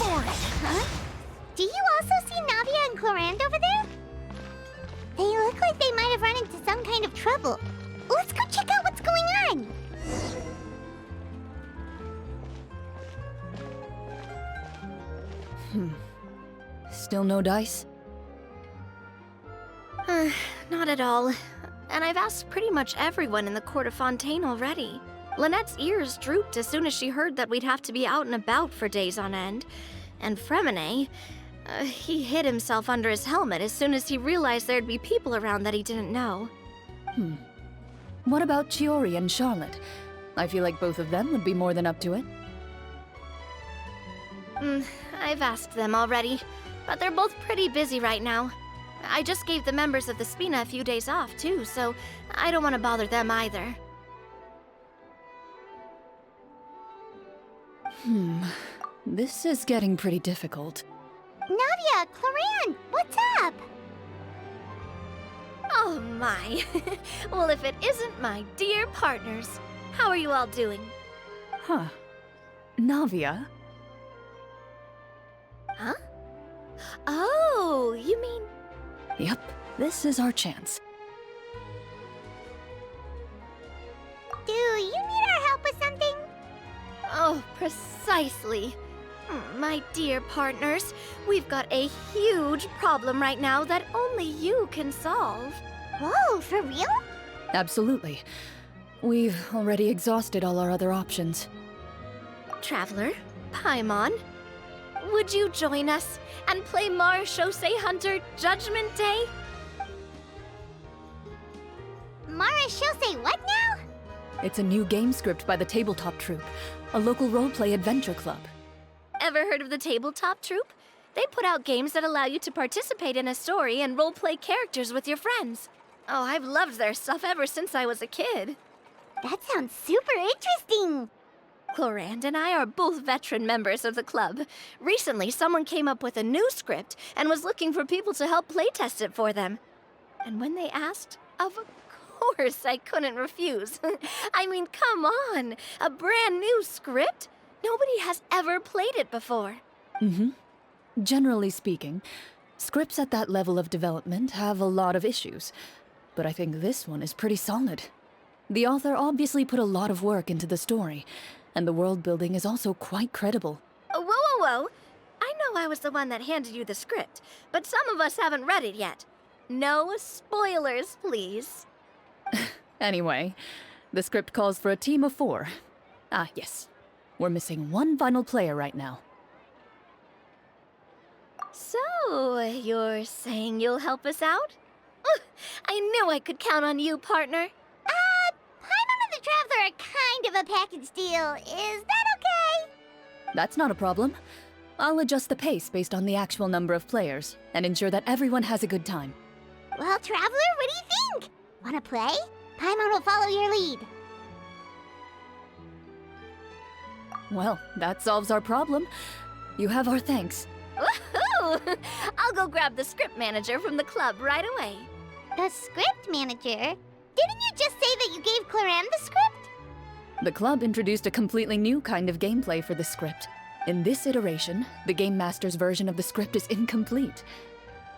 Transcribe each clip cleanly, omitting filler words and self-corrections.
Huh? Do you also see Navia and Clorinde over there? They look like they might have run into some kind of trouble. Let's go check out what's going on! Still no dice? Not at all. And I've asked pretty much everyone in the court of Fontaine already. Lynette's ears drooped as soon as she heard that we'd have to be out and about for days on end. And Fremine, he hid himself under his helmet as soon as he realized there'd be people around that he didn't know. What about Chiori and Charlotte? I feel like both of them would be more than up to it. I've asked them already, but they're both pretty busy right now. I just gave the members of the Spina a few days off, too, so I don't want to bother them either. This is getting pretty difficult. Navia, Clorinde, what's up? Oh my. Well, if it isn't my dear partners. How are you all doing? Huh. Navia? Huh? Oh, you mean... Yep, this is our chance. Do you need our help with something? Oh, precisely. My dear partners, we've got a huge problem right now that only you can solve. Whoa, for real? Absolutely. We've already exhausted all our other options. Traveler, Paimon, would you join us and play miHoYo Hunter Judgment Day? miHoYo what now? It's a new game script by the Tabletop Troupe, a local roleplay adventure club. Ever heard of the Tabletop Troupe? They put out games that allow you to participate in a story and roleplay characters with your friends. Oh, I've loved their stuff ever since I was a kid. That sounds super interesting. Clorinde and I are both veteran members of the club. Recently, someone came up with a new script and was looking for people to help playtest it for them. And when they asked, of course I couldn't refuse. I mean, come on, a brand new script? Nobody has ever played it before. Generally speaking, scripts at that level of development have a lot of issues, but I think this one is pretty solid. The author obviously put a lot of work into the story, and the world building is also quite credible. Whoa. I know I was the one that handed you the script, but some of us haven't read it yet. No spoilers, please. Anyway, the script calls for a team of 4. Ah, yes. We're missing one final player right now. So, you're saying you'll help us out? I knew I could count on you, partner. Paimon and the Traveler are kind of a package deal. Is that okay? That's not a problem. I'll adjust the pace based on the actual number of players, and ensure that everyone has a good time. Well, Traveler, what do you think? Wanna play? Paimon will follow your lead. Well, that solves our problem. You have our thanks. Woohoo! I'll go grab the script manager from the club right away. The script manager? Didn't you just say that you gave Clorinde the script? The club introduced a completely new kind of gameplay for the script. In this iteration, the Game Master's version of the script is incomplete.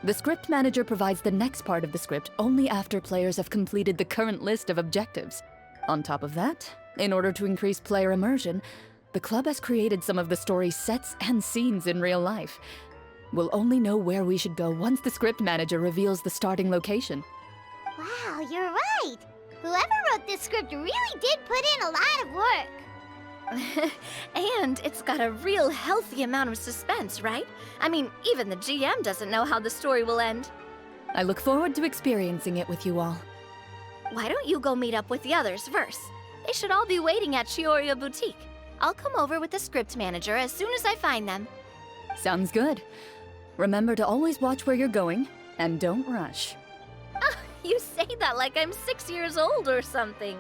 The script manager provides the next part of the script only after players have completed the current list of objectives. On top of that, in order to increase player immersion, the club has created some of the story's sets and scenes in real life. We'll only know where we should go once the script manager reveals the starting location. Wow, you're right. Whoever wrote this script really did put in a lot of work. And it's got a real healthy amount of suspense, right? I mean, even the GM doesn't know how the story will end. I look forward to experiencing it with you all. Why don't you go meet up with the others first? They should all be waiting at Chiori Boutique. I'll come over with the script manager as soon as I find them. Sounds good. Remember to always watch where you're going, and don't rush. You say that like I'm 6 years old or something.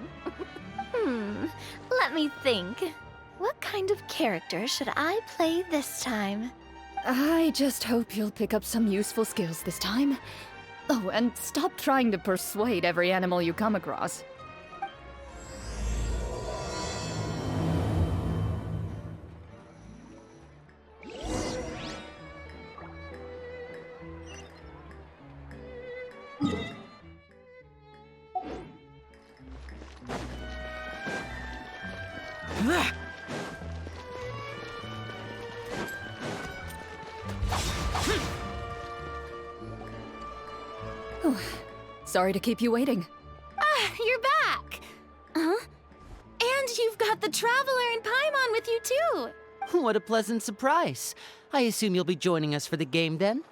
Let me think. What kind of character should I play this time? I just hope you'll pick up some useful skills this time. Oh, and stop trying to persuade every animal you come across. Sorry to keep you waiting. Ah, you're back! Huh? And you've got the Traveler and Paimon with you, too! What a pleasant surprise. I assume you'll be joining us for the game then?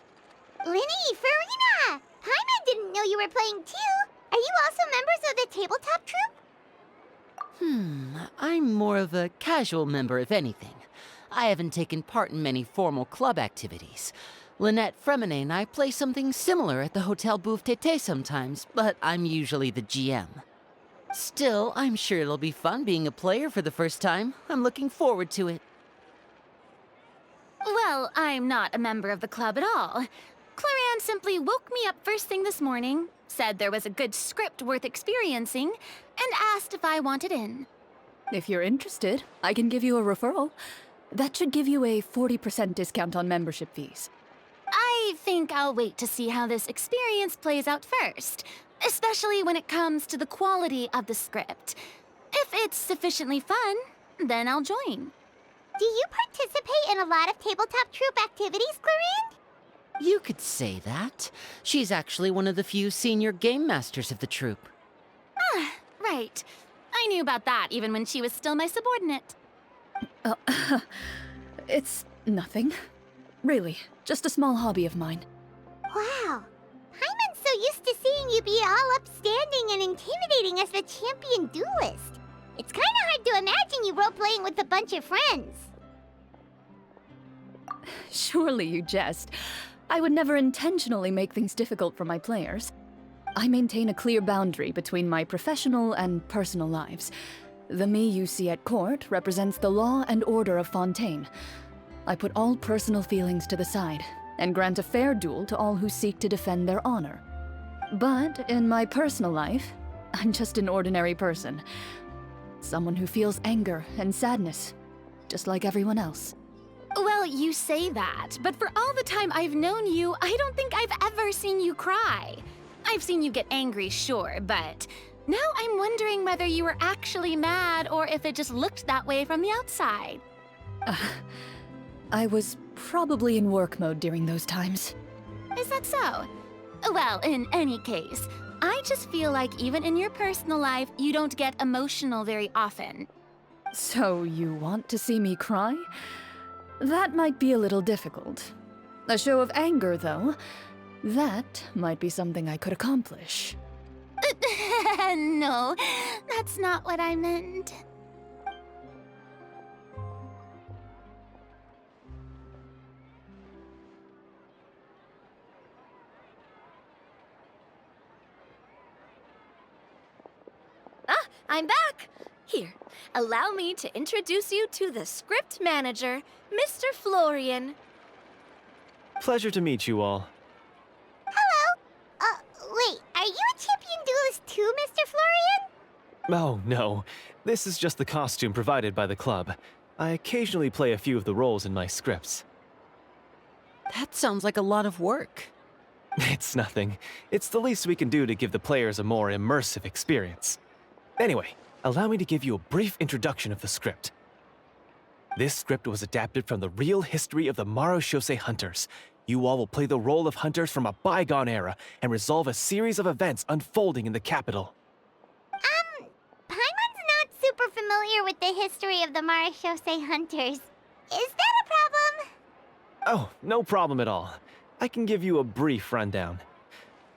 Linny, Farina! Paimon didn't know you were playing too. Are you also members of the tabletop troupe? I'm more of a casual member, if anything. I haven't taken part in many formal club activities. Lynette Fremine and I play something similar at the Hotel Bouffe Tété sometimes, but I'm usually the GM. Still, I'm sure it'll be fun being a player for the first time. I'm looking forward to it. Well, I'm not a member of the club at all. Clorinde simply woke me up first thing this morning, said there was a good script worth experiencing, and asked if I wanted in. If you're interested, I can give you a referral. That should give you a 40% discount on membership fees. I think I'll wait to see how this experience plays out first, especially when it comes to the quality of the script. If it's sufficiently fun, then I'll join. Do you participate in a lot of tabletop troupe activities, Clorinde? You could say that. She's actually one of the few senior game masters of the troupe. Ah, right. I knew about that even when she was still my subordinate. It's nothing. Really, just a small hobby of mine. Wow. Paimon's so used to seeing you be all upstanding and intimidating as the champion duelist. It's kind of hard to imagine you role-playing with a bunch of friends. Surely you jest. I would never intentionally make things difficult for my players. I maintain a clear boundary between my professional and personal lives. The me you see at court represents the law and order of Fontaine. I put all personal feelings to the side and grant a fair duel to all who seek to defend their honor. But in my personal life, I'm just an ordinary person. Someone who feels anger and sadness, just like everyone else. Well, you say that, but for all the time I've known you, I don't think I've ever seen you cry. I've seen you get angry, sure, but now I'm wondering whether you were actually mad or if it just looked that way from the outside. I was probably in work mode during those times. Is that so? Well, in any case, I just feel like even in your personal life, you don't get emotional very often. So you want to see me cry? That might be a little difficult. A show of anger, though, that might be something I could accomplish. No, that's not what I meant. I'm back! Here, allow me to introduce you to the script manager, Mr. Florian. Pleasure to meet you all. Hello? Wait, are you a champion duelist too, Mr. Florian? Oh, no. This is just the costume provided by the club. I occasionally play a few of the roles in my scripts. That sounds like a lot of work. It's nothing. It's the least we can do to give the players a more immersive experience. Anyway, allow me to give you a brief introduction of the script. This script was adapted from the real history of the miHoYo hunters. You all will play the role of hunters from a bygone era and resolve a series of events unfolding in the capital. Paimon's not super familiar with the history of the miHoYo hunters. Is that a problem? Oh, no problem at all. I can give you a brief rundown.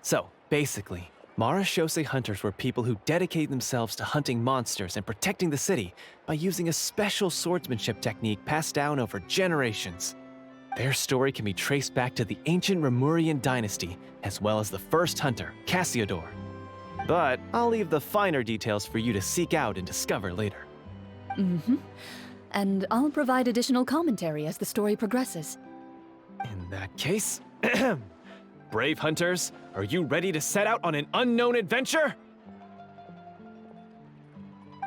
So, basically, miHoYo hunters were people who dedicated themselves to hunting monsters and protecting the city by using a special swordsmanship technique passed down over generations. Their story can be traced back to the ancient Remurian dynasty, as well as the first hunter, Cassiodor. But I'll leave the finer details for you to seek out and discover later. And I'll provide additional commentary as the story progresses. In that case, brave hunters, are you ready to set out on an unknown adventure?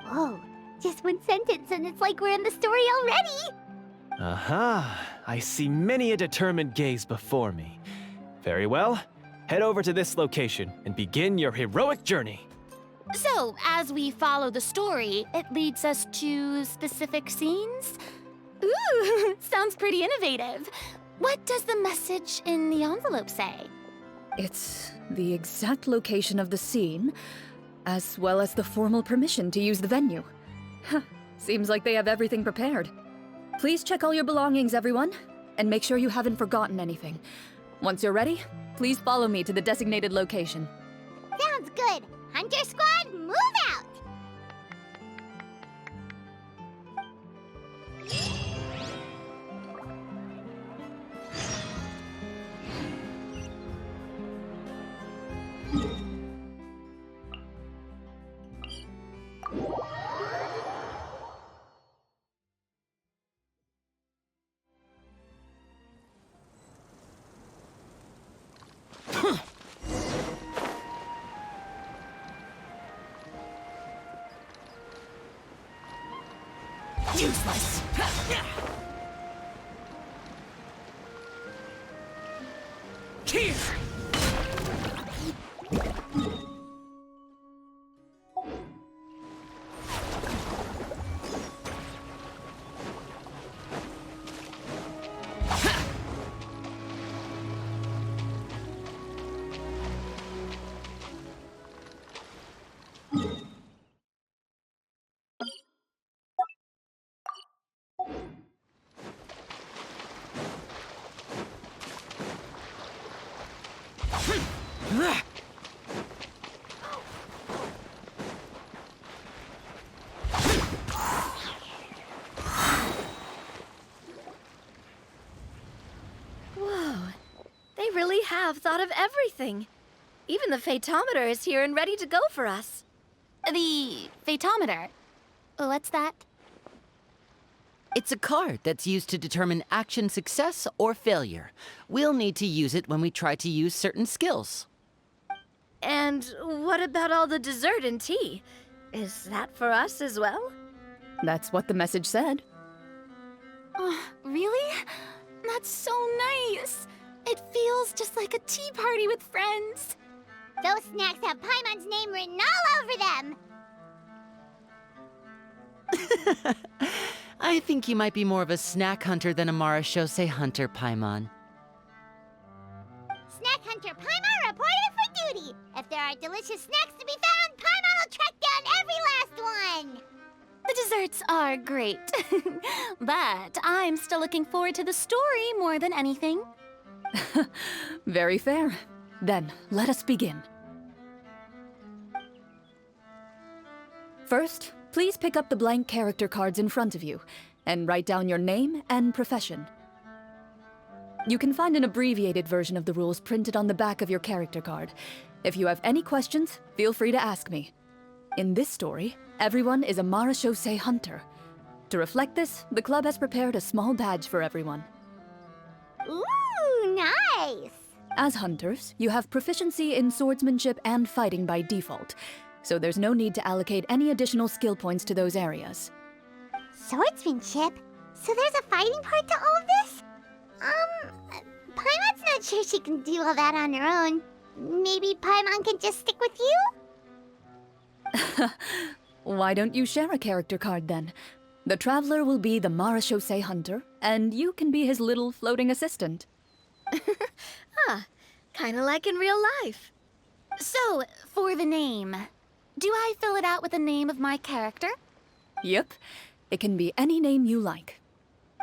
Whoa, just one sentence and it's like we're in the story already! Aha, I see many a determined gaze before me. Very well, head over to this location and begin your heroic journey. So, as we follow the story, it leads us to specific scenes? Ooh, sounds pretty innovative. What does the message in the envelope say? It's the exact location of the scene, as well as the formal permission to use the venue. Huh, seems like they have everything prepared. Please check all your belongings, everyone, and make sure you haven't forgotten anything. Once you're ready, please follow me to the designated location. Sounds good. Hunter Squad, move out! Useless! Here! Whoa, they really have thought of everything. Even the phaetometer is here and ready to go for us. The phaetometer? What's that? It's a card that's used to determine action success or failure. We'll need to use it when we try to use certain skills. And what about all the dessert and tea? Is that for us as well? That's what the message said. Oh, really? That's so nice. It feels just like a tea party with friends. Those snacks have Paimon's name written all over them! I think you might be more of a snack hunter than a miHoYo hunter, Paimon. Snack Hunter Paimon reported for duty! If there are delicious snacks to be found, Paimon will track down every last one! The desserts are great, but I'm still looking forward to the story more than anything. Very fair. Then, let us begin. First, please pick up the blank character cards in front of you, and write down your name and profession. You can find an abbreviated version of the rules printed on the back of your character card. If you have any questions, feel free to ask me. In this story, everyone is a miHoYo hunter. To reflect this, the club has prepared a small badge for everyone. Ooh, nice! As hunters, you have proficiency in swordsmanship and fighting by default, so there's no need to allocate any additional skill points to those areas. Swordsmanship? So there's a fighting part to all of this? Paimon's not sure she can do all that on her own. Maybe Paimon can just stick with you? Why don't you share a character card then? The Traveler will be the miHoYo hunter, and you can be his little floating assistant. Kinda like in real life. So, for the name, do I fill it out with the name of my character? Yep, it can be any name you like.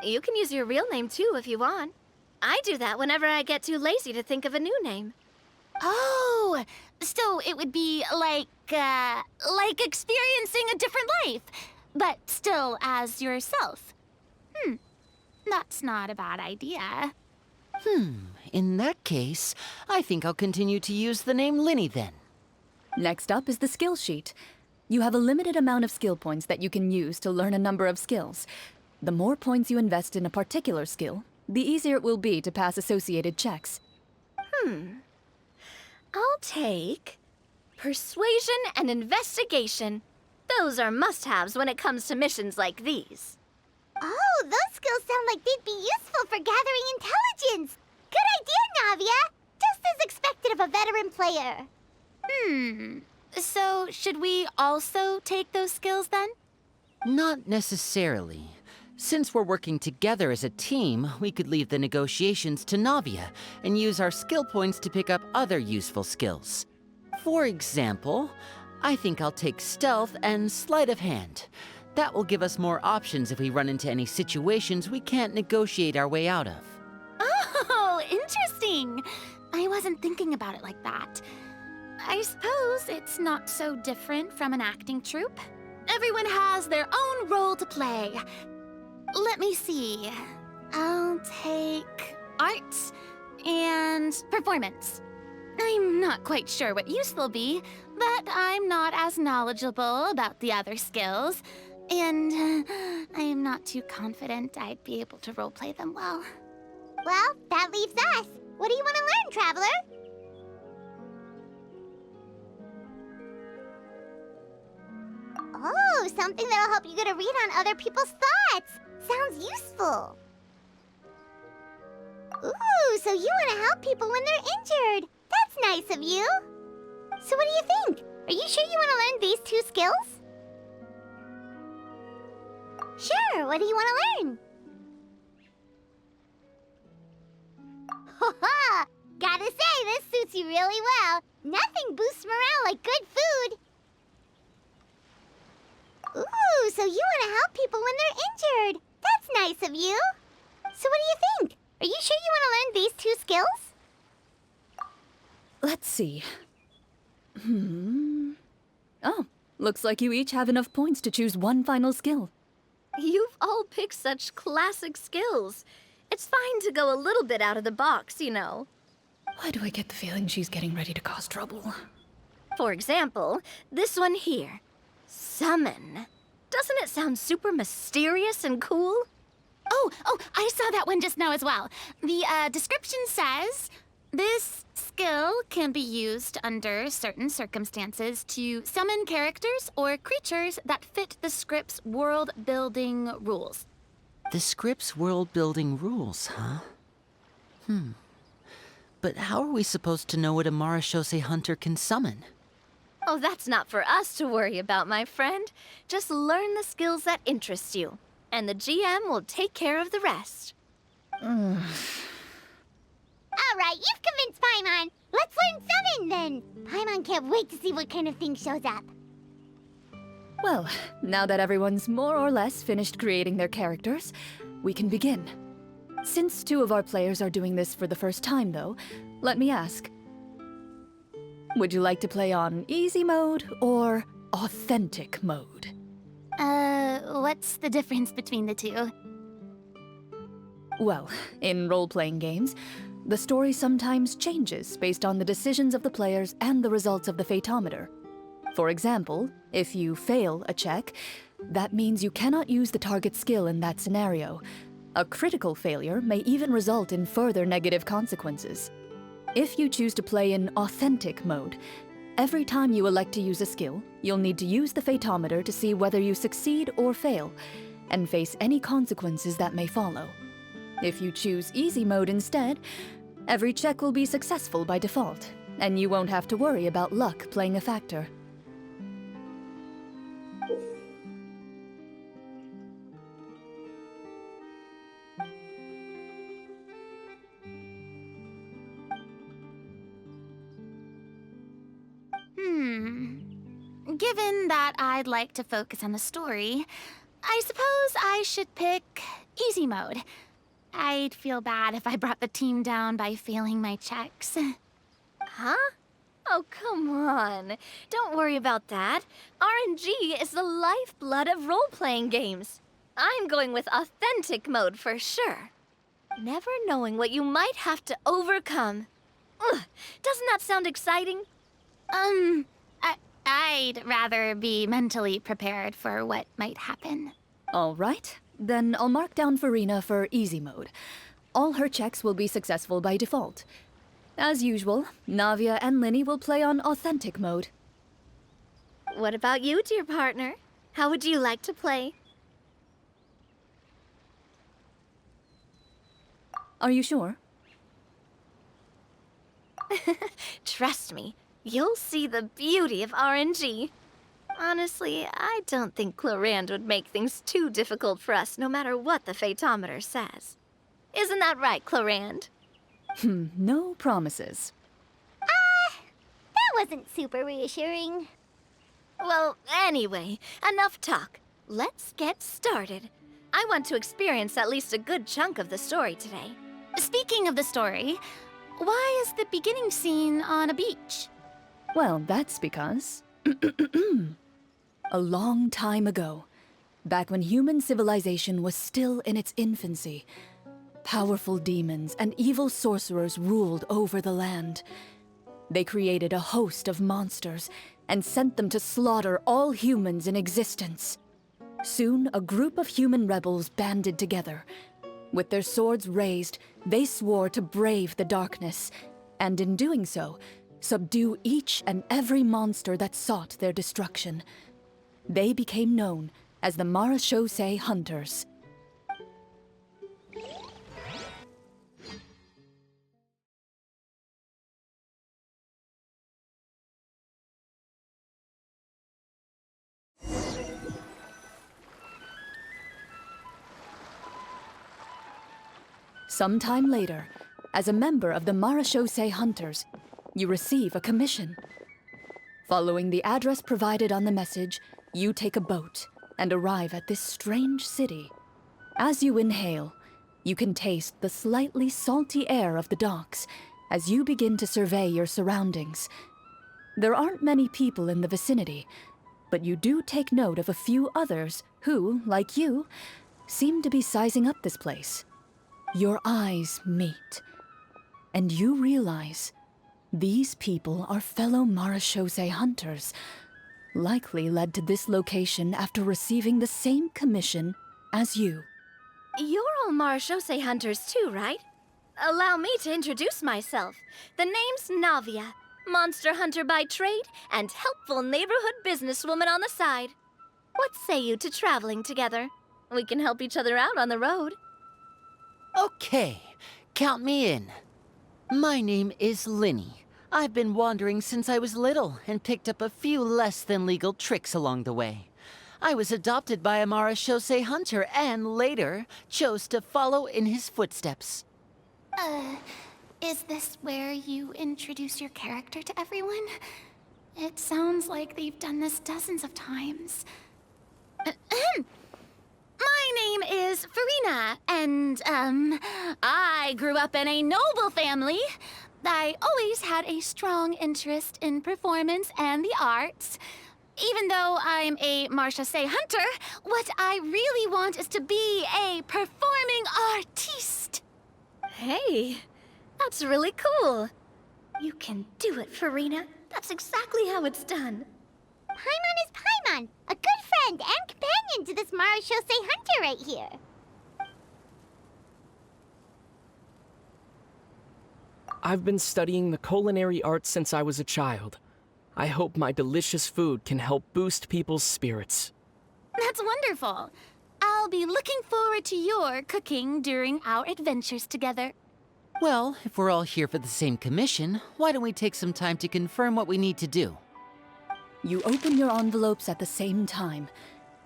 You can use your real name too if you want. I do that whenever I get too lazy to think of a new name. Oh, so it would be like experiencing a different life, but still as yourself. That's not a bad idea. In that case, I think I'll continue to use the name Linny then. Next up is the skill sheet. You have a limited amount of skill points that you can use to learn a number of skills. The more points you invest in a particular skill, the easier it will be to pass associated checks. I'll take persuasion and investigation. Those are must-haves when it comes to missions like these. Oh, those skills sound like they'd be useful for gathering intelligence! Good idea, Navia! Just as expected of a veteran player. So should we also take those skills then? Not necessarily. Since we're working together as a team, we could leave the negotiations to Navia and use our skill points to pick up other useful skills. For example, I think I'll take Stealth and Sleight of Hand. That will give us more options if we run into any situations we can't negotiate our way out of. Oh, interesting. I wasn't thinking about it like that. I suppose it's not so different from an acting troupe. Everyone has their own role to play. Let me see. I'll take arts and performance. I'm not quite sure what use they'll be, but I'm not as knowledgeable about the other skills, and I'm not too confident I'd be able to roleplay them well. Well, that leaves us. What do you want to learn, Traveler? Oh, something that'll help you get a read on other people's thoughts. Sounds useful. Ooh, so you want to help people when they're injured. That's nice of you. So what do you think? Are you sure you want to learn these 2 skills? Sure, what do you want to learn? Ha! Gotta say, this suits you really well. Nothing boosts morale like good food. Ooh, so you want to help people when they're injured. That's nice of you. So what do you think? Are you sure you want to learn these 2 skills? Let's see. Oh, looks like you each have enough points to choose one final skill. You've all picked such classic skills. It's fine to go a little bit out of the box, you know. Why do I get the feeling she's getting ready to cause trouble? For example, this one here. Summon. Doesn't it sound super mysterious and cool? Oh, I saw that one just now as well. The description says, this skill can be used under certain circumstances to summon characters or creatures that fit the script's world-building rules. The script's world-building rules, huh? But how are we supposed to know what a Marashose hunter can summon? Oh, that's not for us to worry about, my friend. Just learn the skills that interest you, and the GM will take care of the rest. All right, you've convinced Paimon. Let's learn summon then. Paimon can't wait to see what kind of thing shows up. Well, now that everyone's more or less finished creating their characters, we can begin. Since 2 of our players are doing this for the first time, though, let me ask. Would you like to play on easy mode or authentic mode? What's the difference between the 2? Well, in role-playing games, the story sometimes changes based on the decisions of the players and the results of the Fatometer. For example, if you fail a check, that means you cannot use the target skill in that scenario. A critical failure may even result in further negative consequences. If you choose to play in authentic mode, every time you elect to use a skill, you'll need to use the Fatometer to see whether you succeed or fail, and face any consequences that may follow. If you choose easy mode instead, every check will be successful by default, and you won't have to worry about luck playing a factor. Given that I'd like to focus on the story, I suppose I should pick easy mode. I'd feel bad if I brought the team down by failing my checks. Huh? Oh, come on. Don't worry about that. RNG is the lifeblood of role-playing games. I'm going with authentic mode for sure. Never knowing what you might have to overcome. Ugh, doesn't that sound exciting? I'd rather be mentally prepared for what might happen. All right, then I'll mark down Farina for easy mode. All her checks will be successful by default. As usual, Navia and Linny will play on authentic mode. What about you, dear partner? How would you like to play? Are you sure? Trust me, you'll see the beauty of RNG. Honestly, I don't think Clorinde would make things too difficult for us no matter what the Fatometer says. Isn't that right, Clorinde? No promises. That wasn't super reassuring. Well, anyway, enough talk. Let's get started. I want to experience at least a good chunk of the story today. Speaking of the story, why is the beginning scene on a beach? Well, that's because... A long time ago, back when human civilization was still in its infancy, powerful demons and evil sorcerers ruled over the land. They created a host of monsters and sent them to slaughter all humans in existence. Soon, a group of human rebels banded together. With their swords raised, they swore to brave the darkness, and in doing so, subdue each and every monster that sought their destruction. They became known as the miHoYo Hunters. Sometime later, as a member of the miHoYo Hunters, you receive a commission. Following the address provided on the message, you take a boat and arrive at this strange city. As you inhale, you can taste the slightly salty air of the docks as you begin to survey your surroundings. There aren't many people in the vicinity, but you do take note of a few others who, like you, seem to be sizing up this place. Your eyes meet, and you realize these people are fellow miHoYo hunters, likely led to this location after receiving the same commission as you. You're all miHoYo hunters too, right? Allow me to introduce myself. The name's Navia, monster hunter by trade and helpful neighborhood businesswoman on the side. What say you to traveling together? We can help each other out on the road. Okay, count me in. My name is Linny. I've been wandering since I was little and picked up a few less than legal tricks along the way. I was adopted by a miHoYo hunter and later chose to follow in his footsteps. Is this where you introduce your character to everyone? It sounds like they've done this dozens of times. My name is Farina, and, I grew up in a noble family. I always had a strong interest in performance and the arts. Even though I'm a miHoYo hunter, what I really want is to be a performing artiste. Hey, that's really cool. You can do it, Farina. That's exactly how it's done. Paimon is Paimon, a good friend and companion to this miHoYo hunter right here. I've been studying the culinary arts since I was a child. I hope my delicious food can help boost people's spirits. That's wonderful. I'll be looking forward to your cooking during our adventures together. Well, if we're all here for the same commission, why don't we take some time to confirm what we need to do? You open your envelopes at the same time.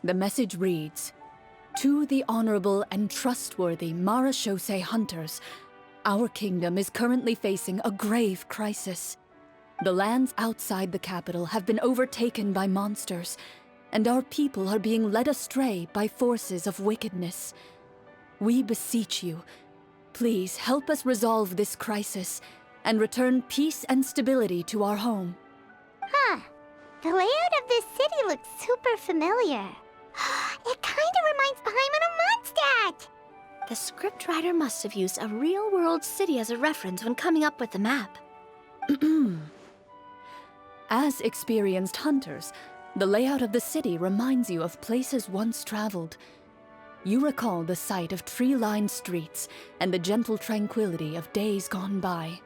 The message reads, "To the honorable and trustworthy miHoYo hunters, our kingdom is currently facing a grave crisis. The lands outside the capital have been overtaken by monsters, and our people are being led astray by forces of wickedness. We beseech you, please help us resolve this crisis and return peace and stability to our home." Huh. The layout of this city looks super familiar. It kinda reminds Paimon of Mondstadt! The scriptwriter must have used a real-world city as a reference when coming up with the map. As experienced hunters, the layout of the city reminds you of places once traveled. You recall the sight of tree-lined streets and the gentle tranquility of days gone by.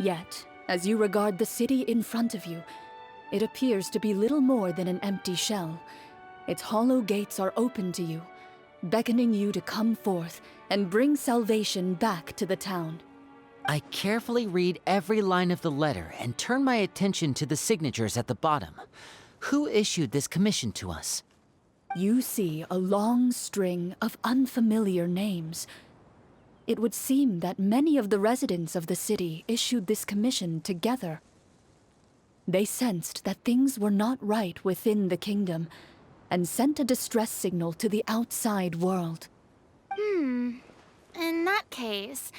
Yet, as you regard the city in front of you, it appears to be little more than an empty shell. Its hollow gates are open to you, beckoning you to come forth and bring salvation back to the town. I carefully read every line of the letter and turn my attention to the signatures at the bottom. Who issued this commission to us? You see a long string of unfamiliar names. It would seem that many of the residents of the city issued this commission together. They sensed that things were not right within the kingdom, and sent a distress signal to the outside world. In that case,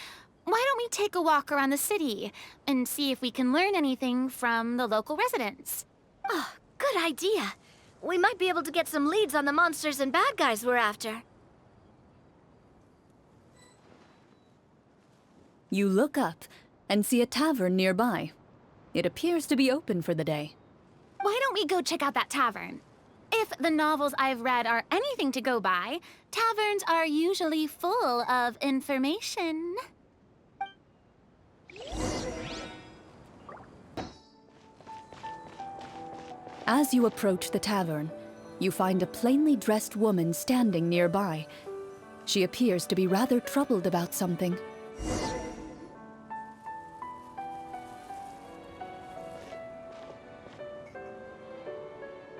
why don't we take a walk around the city and see if we can learn anything from the local residents? Oh, good idea. We might be able to get some leads on the monsters and bad guys we're after. You look up and see a tavern nearby. It appears to be open for the day. Why don't we go check out that tavern? If the novels I've read are anything to go by, taverns are usually full of information. As you approach the tavern, you find a plainly dressed woman standing nearby. She appears to be rather troubled about something.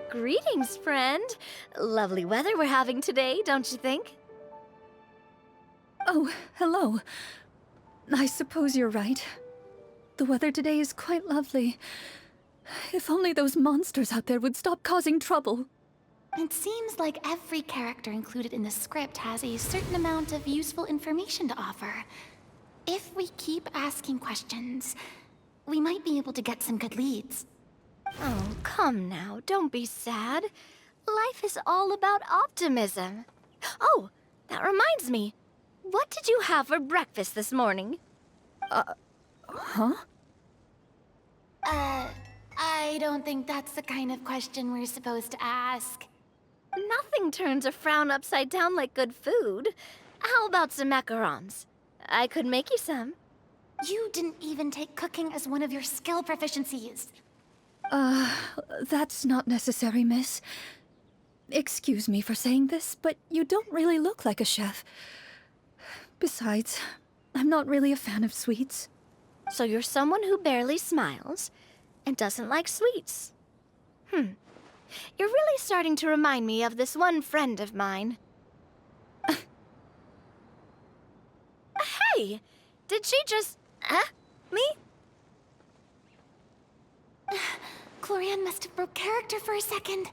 Greetings, friend. Lovely weather we're having today, don't you think? Oh, hello. I suppose you're right. The weather today is quite lovely. If only those monsters out there would stop causing trouble. It seems like every character included in the script has a certain amount of useful information to offer. If we keep asking questions, we might be able to get some good leads. Oh, come now, don't be sad. Life is all about optimism. Oh, that reminds me. What did you have for breakfast this morning? Huh? I don't think that's the kind of question we're supposed to ask. Nothing turns a frown upside down like good food. How about some macarons? I could make you some. You didn't even take cooking as one of your skill proficiencies. That's not necessary, miss. Excuse me for saying this, but you don't really look like a chef. Besides, I'm not really a fan of sweets. So you're someone who barely smiles and doesn't like sweets. You're really starting to remind me of this one friend of mine. Hey! Did she just... me? Clorinde must have broke character for a second.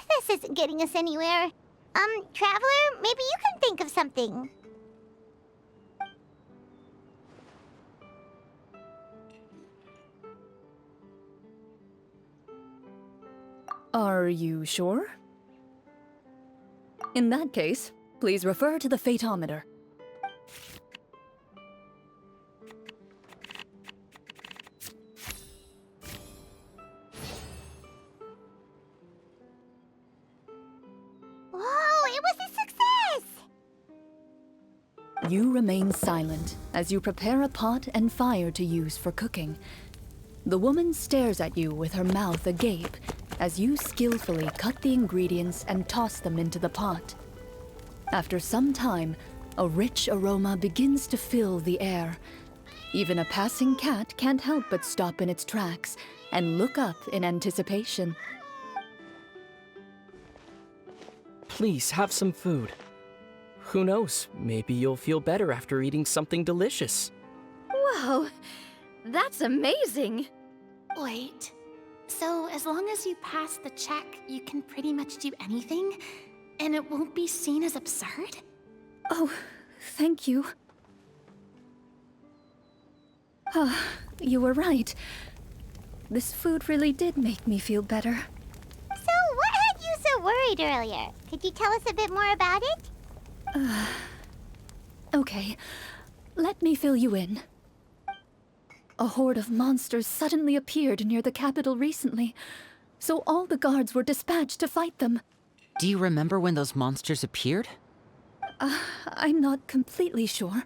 This isn't getting us anywhere. Traveler, maybe you can think of something. Are you sure? In that case, please refer to the fatometer. Whoa, it was a success! You remain silent as you prepare a pot and fire to use for cooking. The woman stares at you with her mouth agape as you skillfully cut the ingredients and toss them into the pot. After some time, a rich aroma begins to fill the air. Even a passing cat can't help but stop in its tracks and look up in anticipation. Please have some food. Who knows, maybe you'll feel better after eating something delicious. Whoa, that's amazing. Wait, so as long as you pass the check, you can pretty much do anything? And it won't be seen as absurd? Oh, thank you. You were right. This food really did make me feel better. So, what had you so worried earlier? Could you tell us a bit more about it? Okay, let me fill you in. A horde of monsters suddenly appeared near the capital recently, so all the guards were dispatched to fight them. Do you remember when those monsters appeared? I'm not completely sure.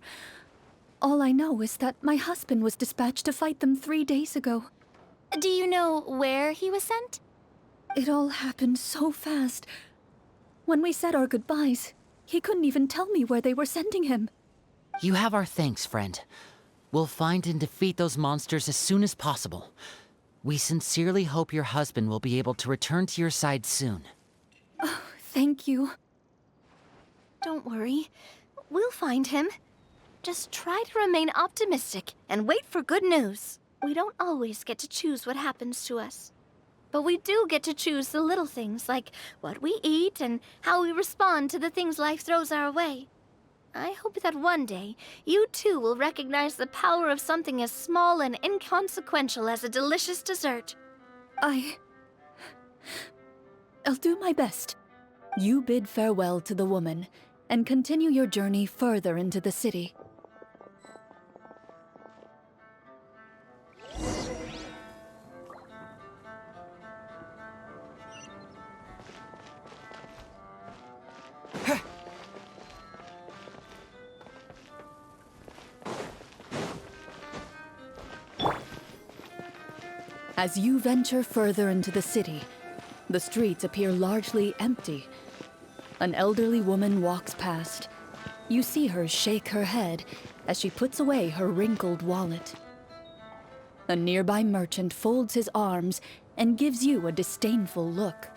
All I know is that my husband was dispatched to fight them 3 days ago. Do you know where he was sent? It all happened so fast. When we said our goodbyes, he couldn't even tell me where they were sending him. You have our thanks, friend. We'll find and defeat those monsters as soon as possible. We sincerely hope your husband will be able to return to your side soon. Thank you. Don't worry. We'll find him. Just try to remain optimistic and wait for good news. We don't always get to choose what happens to us. But we do get to choose the little things, like what we eat and how we respond to the things life throws our way. I hope that one day, you too will recognize the power of something as small and inconsequential as a delicious dessert. I'll do my best. You bid farewell to the woman, and continue your journey further into the city. As you venture further into the city, the streets appear largely empty. An elderly woman walks past. You see her shake her head as she puts away her wrinkled wallet. A nearby merchant folds his arms and gives you a disdainful look.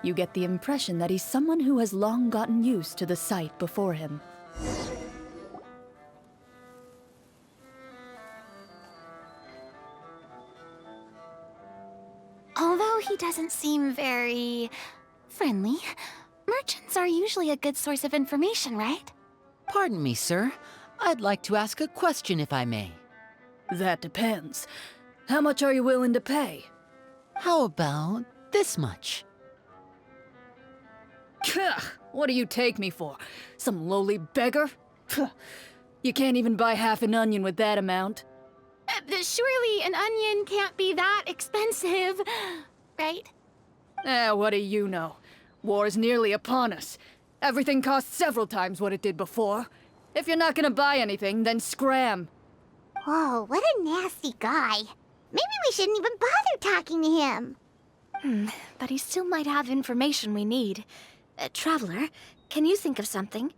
You get the impression that he's someone who has long gotten used to the sight before him. Although he doesn't seem very friendly, merchants are usually a good source of information, right? Pardon me, sir. I'd like to ask a question if I may. That depends. How much are you willing to pay? How about this much? What do you take me for? Some lowly beggar? You can't even buy half an onion with that amount. Surely an onion can't be that expensive, right? What do you know? War's nearly upon us. Everything costs several times what it did before. If you're not gonna buy anything, then scram. Whoa, what a nasty guy. Maybe we shouldn't even bother talking to him. But he still might have information we need. Traveler, can you think of something?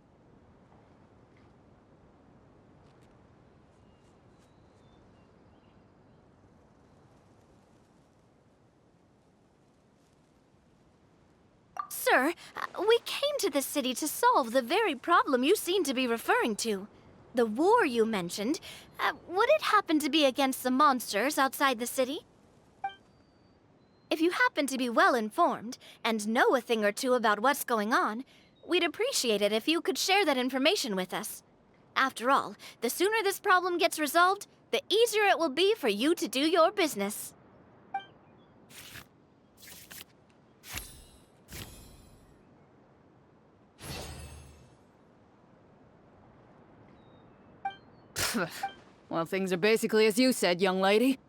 Sir, we came to this city to solve the very problem you seem to be referring to. The war you mentioned, would it happen to be against the monsters outside the city? If you happen to be well informed and know a thing or two about what's going on, we'd appreciate it if you could share that information with us. After all, the sooner this problem gets resolved, the easier it will be for you to do your business. Well, things are basically as you said, young lady.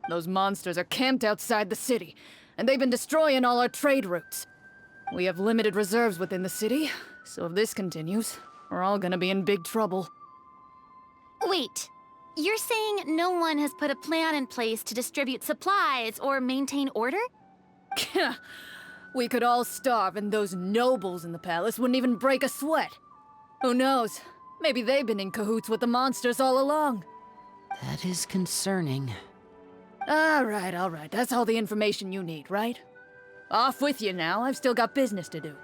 Those monsters are camped outside the city, and they've been destroying all our trade routes. We have limited reserves within the city, so if this continues, we're all gonna be in big trouble. Wait, you're saying no one has put a plan in place to distribute supplies or maintain order? We could all starve, and those nobles in the palace wouldn't even break a sweat. Who knows? Maybe they've been in cahoots with the monsters all along. That is concerning. All right. That's all the information you need, right? Off with you now. I've still got business to do.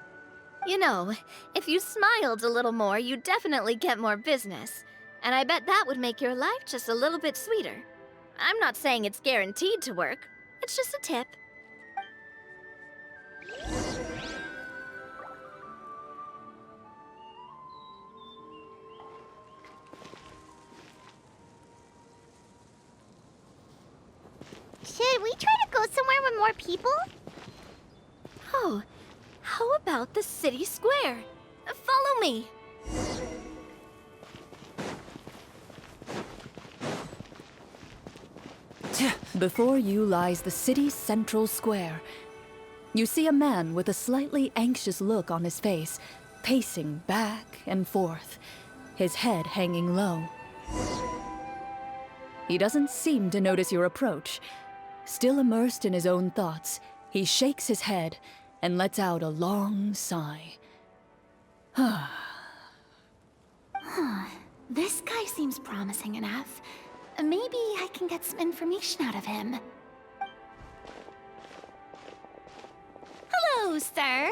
You know, if you smiled a little more, you'd definitely get more business. And I bet that would make your life just a little bit sweeter. I'm not saying it's guaranteed to work. It's just a tip. Should we try to go somewhere with more people? Oh, how about the city square? Follow me. Before you lies the city's central square. You see a man with a slightly anxious look on his face, pacing back and forth, his head hanging low. He doesn't seem to notice your approach. Still immersed in his own thoughts, he shakes his head and lets out a long sigh. This guy seems promising enough. Maybe I can get some information out of him. Hello, sir.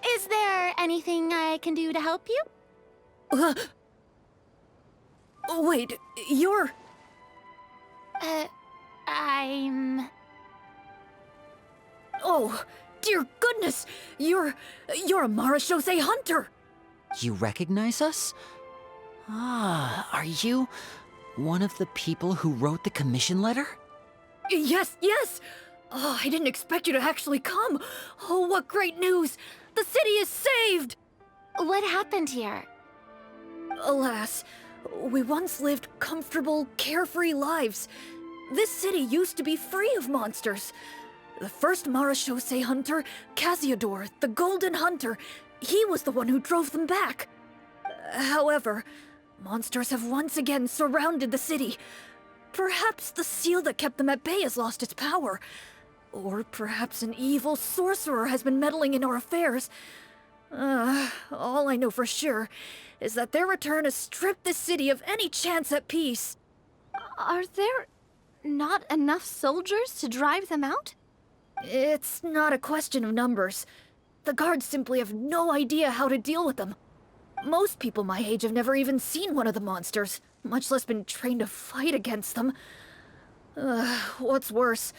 Is there anything I can do to help you? Wait, you're... I'm... Oh, dear goodness! You're a Marashose hunter! You recognize us? Ah, are you one of the people who wrote the commission letter? Yes, yes! Oh, I didn't expect you to actually come! Oh, what great news! The city is saved! What happened here? Alas, we once lived comfortable, carefree lives. This city used to be free of monsters. The first Marashose hunter, Casiodor, the Golden Hunter, he was the one who drove them back. However, monsters have once again surrounded the city. Perhaps the seal that kept them at bay has lost its power. Or perhaps an evil sorcerer has been meddling in our affairs. All I know for sure is that their return has stripped the city of any chance at peace. Are there not enough soldiers to drive them out? It's not a question of numbers. The guards simply have no idea how to deal with them. Most people my age have never even seen one of the monsters, much less been trained to fight against them. What's worse,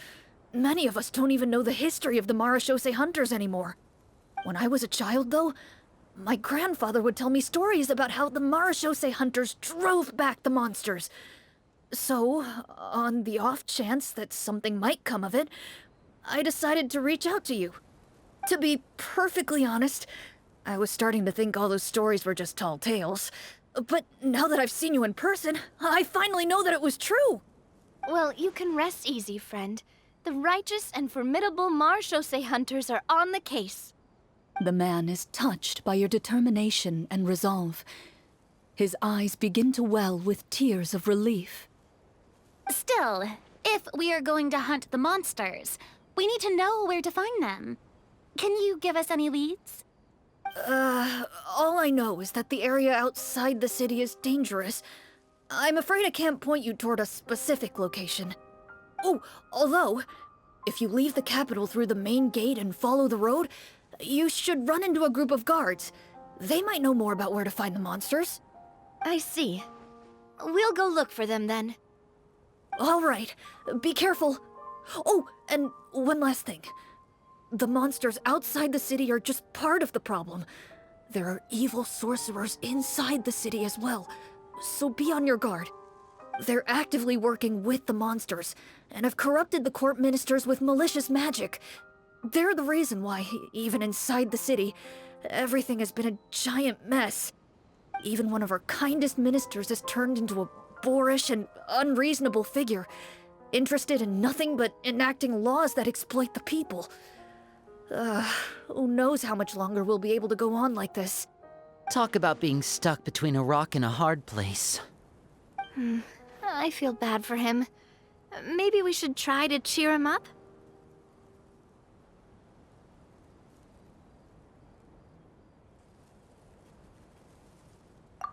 many of us don't even know the history of the Marashose hunters anymore. When I was a child, though, my grandfather would tell me stories about how the Marashose hunters drove back the monsters. So, on the off chance that something might come of it, I decided to reach out to you. To be perfectly honest, I was starting to think all those stories were just tall tales. But now that I've seen you in person, I finally know that it was true! Well, you can rest easy, friend. The righteous and formidable Marashose hunters are on the case. The man is touched by your determination and resolve. His eyes begin to well with tears of relief. Still, if we are going to hunt the monsters, we need to know where to find them. Can you give us any leads? All I know is that the area outside the city is dangerous. I'm afraid I can't point you toward a specific location. Oh, although, if you leave the capital through the main gate and follow the road, you should run into a group of guards. They might know more about where to find the monsters. I see. We'll go look for them then. All right, be careful. Oh, and one last thing. The monsters outside the city are just part of the problem. There are evil sorcerers inside the city as well, so be on your guard. They're actively working with the monsters, and have corrupted the court ministers with malicious magic. They're the reason why, even inside the city, everything has been a giant mess. Even one of our kindest ministers has turned into a boorish and unreasonable figure, interested in nothing but enacting laws that exploit the people. Who knows how much longer we'll be able to go on like this. Talk about being stuck between a rock and a hard place. I feel bad for him. Maybe we should try to cheer him up?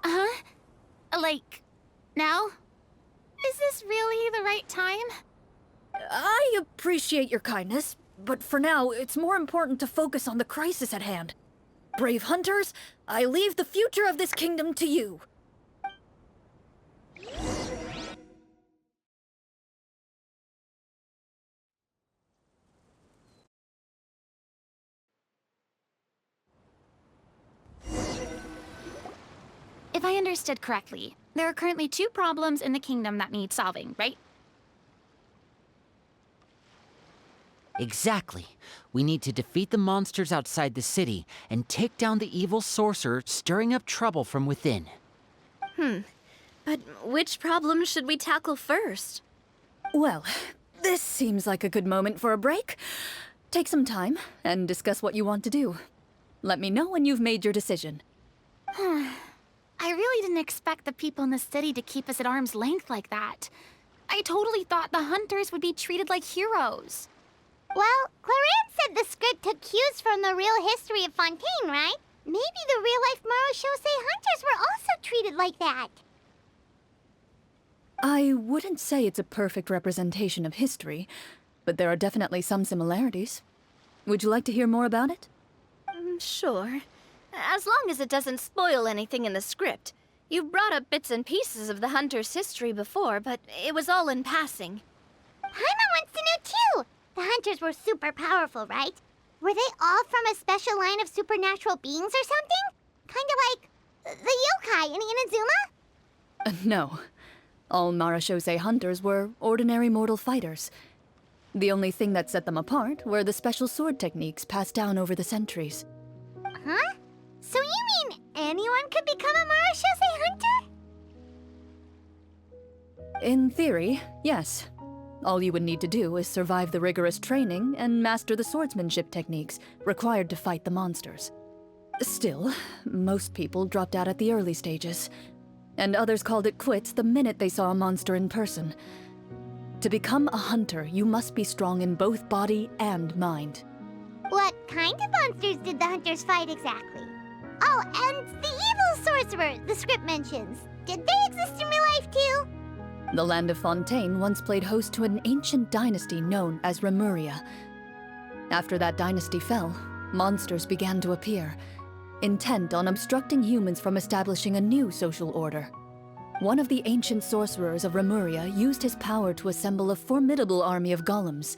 Huh? Like, now? Is this really the right time? I appreciate your kindness, but for now, it's more important to focus on the crisis at hand. Brave hunters, I leave the future of this kingdom to you. If I understood correctly, there are currently 2 problems in the kingdom that need solving, right? Exactly. We need to defeat the monsters outside the city and take down the evil sorcerer stirring up trouble from within. But which problem should we tackle first? Well, this seems like a good moment for a break. Take some time and discuss what you want to do. Let me know when you've made your decision. I really didn't expect the people in the city to keep us at arm's length like that. I totally thought the hunters would be treated like heroes. Well, Clorinde said the script took cues from the real history of Fontaine, right? Maybe the real-life Marashose hunters were also treated like that. I wouldn't say it's a perfect representation of history, but there are definitely some similarities. Would you like to hear more about it? Sure. As long as it doesn't spoil anything in the script. You've brought up bits and pieces of the hunter's history before, but it was all in passing. Paimon wants to know too! The hunters were super powerful, right? Were they all from a special line of supernatural beings or something? Kind of like the yokai in Inazuma? No. All Marashose hunters were ordinary mortal fighters. The only thing that set them apart were the special sword techniques passed down over the centuries. Huh? So you mean anyone could become a Marashose hunter? In theory, yes. All you would need to do is survive the rigorous training and master the swordsmanship techniques required to fight the monsters. Still, most people dropped out at the early stages, and others called it quits the minute they saw a monster in person. To become a hunter, you must be strong in both body and mind. What kind of monsters did the hunters fight exactly? Oh, and the evil sorcerer the script mentions. Did they exist in real life too? The land of Fontaine once played host to an ancient dynasty known as Remuria. After that dynasty fell, monsters began to appear, intent on obstructing humans from establishing a new social order. One of the ancient sorcerers of Remuria used his power to assemble a formidable army of golems.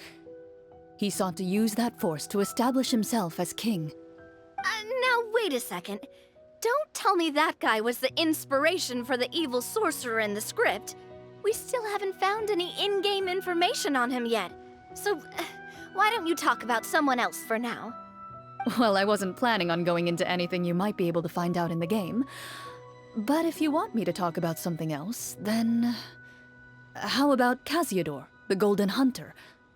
He sought to use that force to establish himself as king. Now wait a second. Don't tell me that guy was the inspiration for the evil sorcerer in the script. We still haven't found any in-game information on him yet. So, why don't you talk about someone else for now? Well, I wasn't planning on going into anything you might be able to find out in the game. But if you want me to talk about something else, then... How about Casiodor, the Golden Hunter?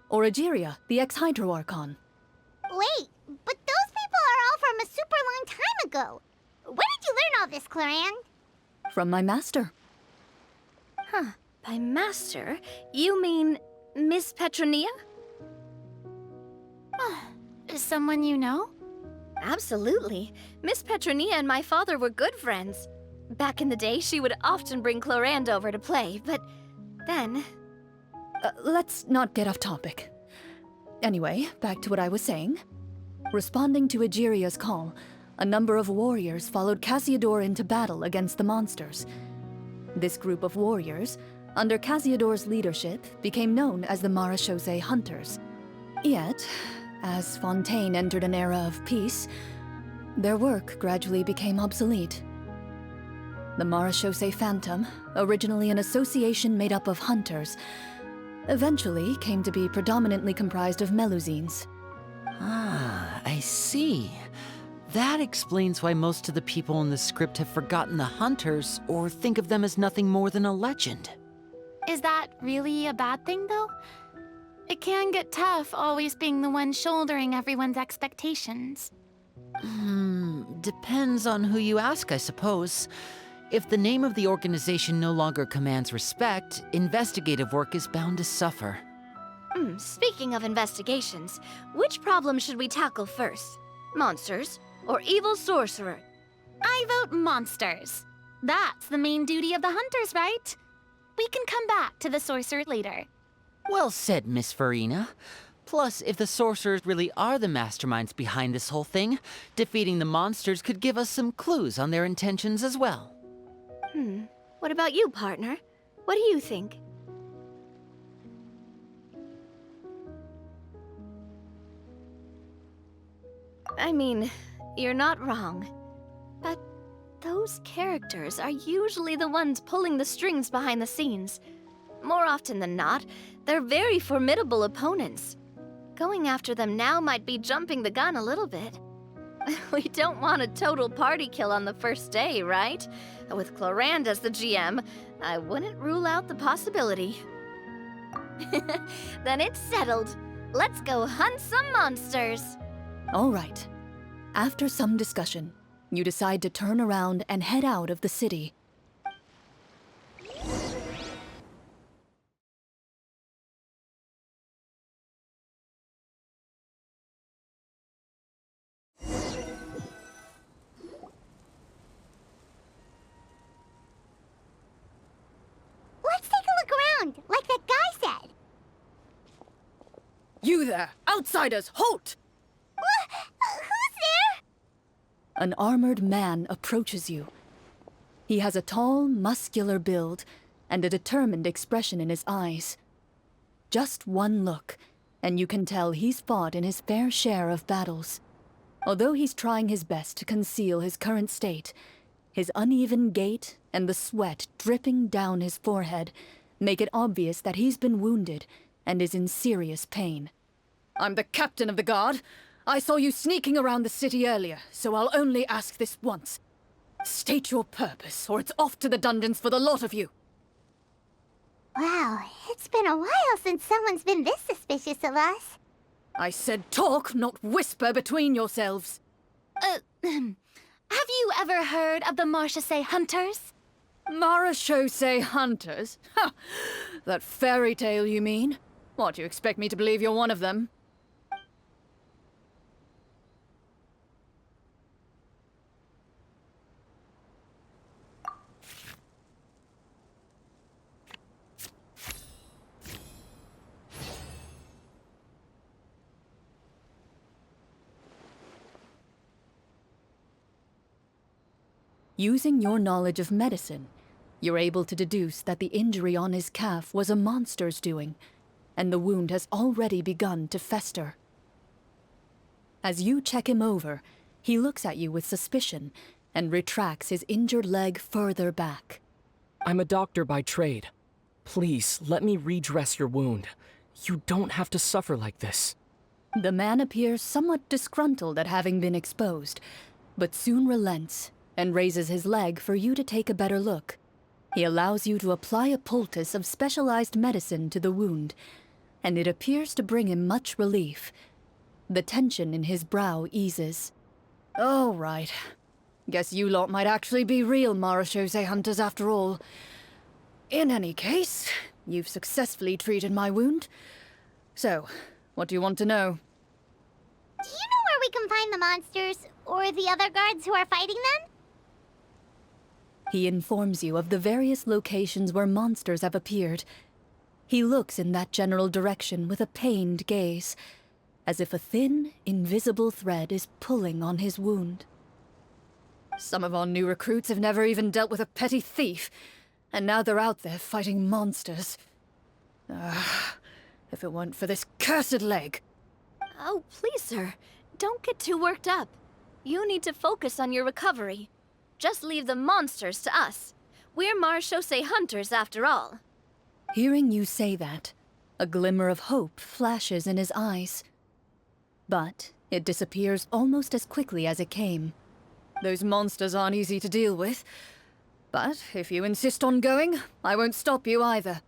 Or Egeria, the ex-Hydro Archon? Wait, but those people are all from a super long time ago. Where did you learn all this, Clorinde? From my master. Huh. By master, you mean Miss Petronia? Someone you know? Absolutely. Miss Petronia and my father were good friends. Back in the day, she would often bring Clorinde over to play, but then... Let's not get off topic. Anyway, back to what I was saying. Responding to Egeria's call, a number of warriors followed Casiodor into battle against the monsters. This group of warriors, under Casiodor's leadership, became known as the Marashose Hunters. Yet, as Fontaine entered an era of peace, their work gradually became obsolete. The Marashose Phantom, originally an association made up of hunters, eventually came to be predominantly comprised of Melusines. Ah, I see. That explains why most of the people in the script have forgotten the hunters or think of them as nothing more than a legend. Is that really a bad thing, though? It can get tough always being the one shouldering everyone's expectations. Depends on who you ask, I suppose. If the name of the organization no longer commands respect, investigative work is bound to suffer. Speaking of investigations, which problem should we tackle first? Monsters or evil sorcerer? I vote monsters. That's the main duty of the hunters, right? We can come back to the sorcerer later. Well said, Miss Farina. Plus, if the sorcerers really are the masterminds behind this whole thing, defeating the monsters could give us some clues on their intentions as well. What about you, partner? What do you think? I mean, you're not wrong. But those characters are usually the ones pulling the strings behind the scenes. More often than not, they're very formidable opponents. Going after them now might be jumping the gun a little bit. We don't want a total party kill on the first day, right? With Clorinde as the GM, I wouldn't rule out the possibility. Then it's settled. Let's go hunt some monsters. All right. After some discussion, you decide to turn around and head out of the city. Let's take a look around, like that guy said. You there! Outsiders, halt! Who's there? an armored man approaches you. He has a tall, muscular build and a determined expression in his eyes. Just one look, and you can tell he's fought in his fair share of battles. Although he's trying his best to conceal his current state, his uneven gait and the sweat dripping down his forehead make it obvious that he's been wounded and is in serious pain. "I'm the captain of the guard. I saw you sneaking around the city earlier, so I'll only ask this once. State your purpose, or it's off to the dungeons for the lot of you." Wow, it's been a while since someone's been this suspicious of us. I said talk, not whisper between yourselves. Have you ever heard of the Marchese Hunters? Marachose hunters? Ha! That fairy tale, you mean? What, you expect me to believe you're one of them? Using your knowledge of medicine, you're able to deduce that the injury on his calf was a monster's doing, and the wound has already begun to fester. As you check him over, he looks at you with suspicion and retracts his injured leg further back. I'm a doctor by trade. Please, let me redress your wound. You don't have to suffer like this. The man appears somewhat disgruntled at having been exposed, but soon relents and raises his leg for you to take a better look. He allows you to apply a poultice of specialized medicine to the wound, and it appears to bring him much relief. The tension in his brow eases. "All right. Guess you lot might actually be real Marachose hunters after all. In any case, you've successfully treated my wound. So, what do you want to know?" Do you know where we can find the monsters, or the other guards who are fighting them? He informs you of the various locations where monsters have appeared. He looks in that general direction with a pained gaze, as if a thin, invisible thread is pulling on his wound. "Some of our new recruits have never even dealt with a petty thief, and now they're out there fighting monsters. If it weren't for this cursed leg." Oh, please, sir. Don't get too worked up. You need to focus on your recovery. Just leave the monsters to us. We're Marachose hunters, after all. Hearing you say that, a glimmer of hope flashes in his eyes. But it disappears almost as quickly as it came. "Those monsters aren't easy to deal with. But if you insist on going, I won't stop you either.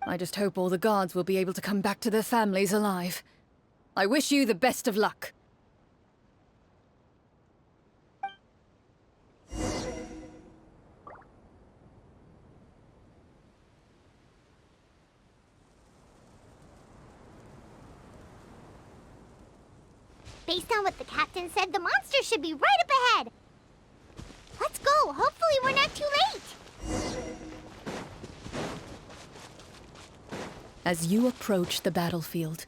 I just hope all the guards will be able to come back to their families alive. I wish you the best of luck." Based on what the captain said, the monsters should be right up ahead. Let's go. Hopefully we're not too late. As you approach the battlefield,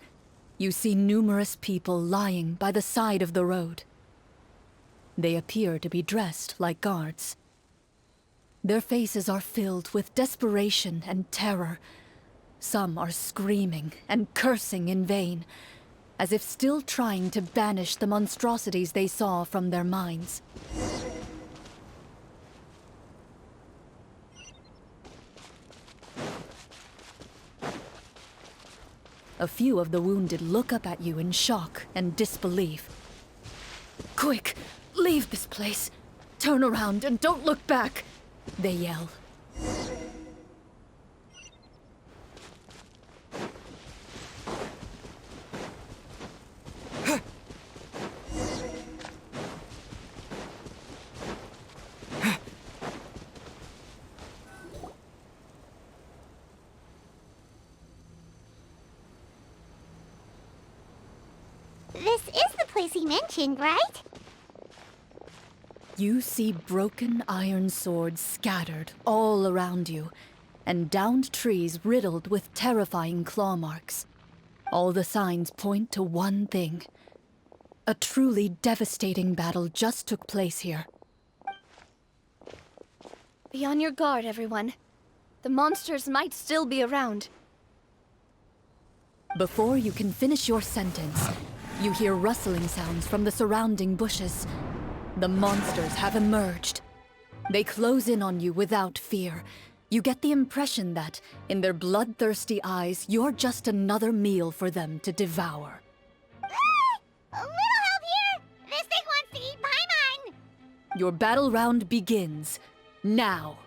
you see numerous people lying by the side of the road. They appear to be dressed like guards. Their faces are filled with desperation and terror. Some are screaming and cursing in vain, as if still trying to banish the monstrosities they saw from their minds. A few of the wounded look up at you in shock and disbelief. "Quick, leave this place. Turn around and don't look back," they yell. This is the place he mentioned, right? You see broken iron swords scattered all around you, and downed trees riddled with terrifying claw marks. All the signs point to one thing: A truly devastating battle just took place here. Be on your guard, everyone. The monsters might still be around. Before you can finish your sentence, you hear rustling sounds from the surrounding bushes. The monsters have emerged. They close in on you without fear. You get the impression that, in their bloodthirsty eyes, you're just another meal for them to devour. A little help here! This thing wants to eat Paimon! Your battle round begins now.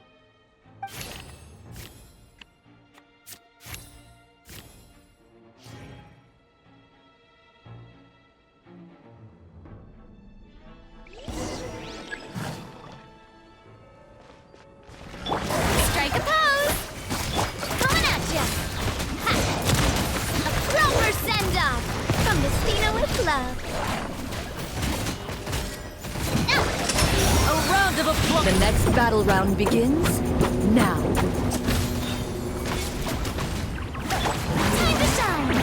Strike a pose! Coming at ya! Ha! A proper send-off from the Spina with love. A round of applause! The next battle round begins now. Time to shine!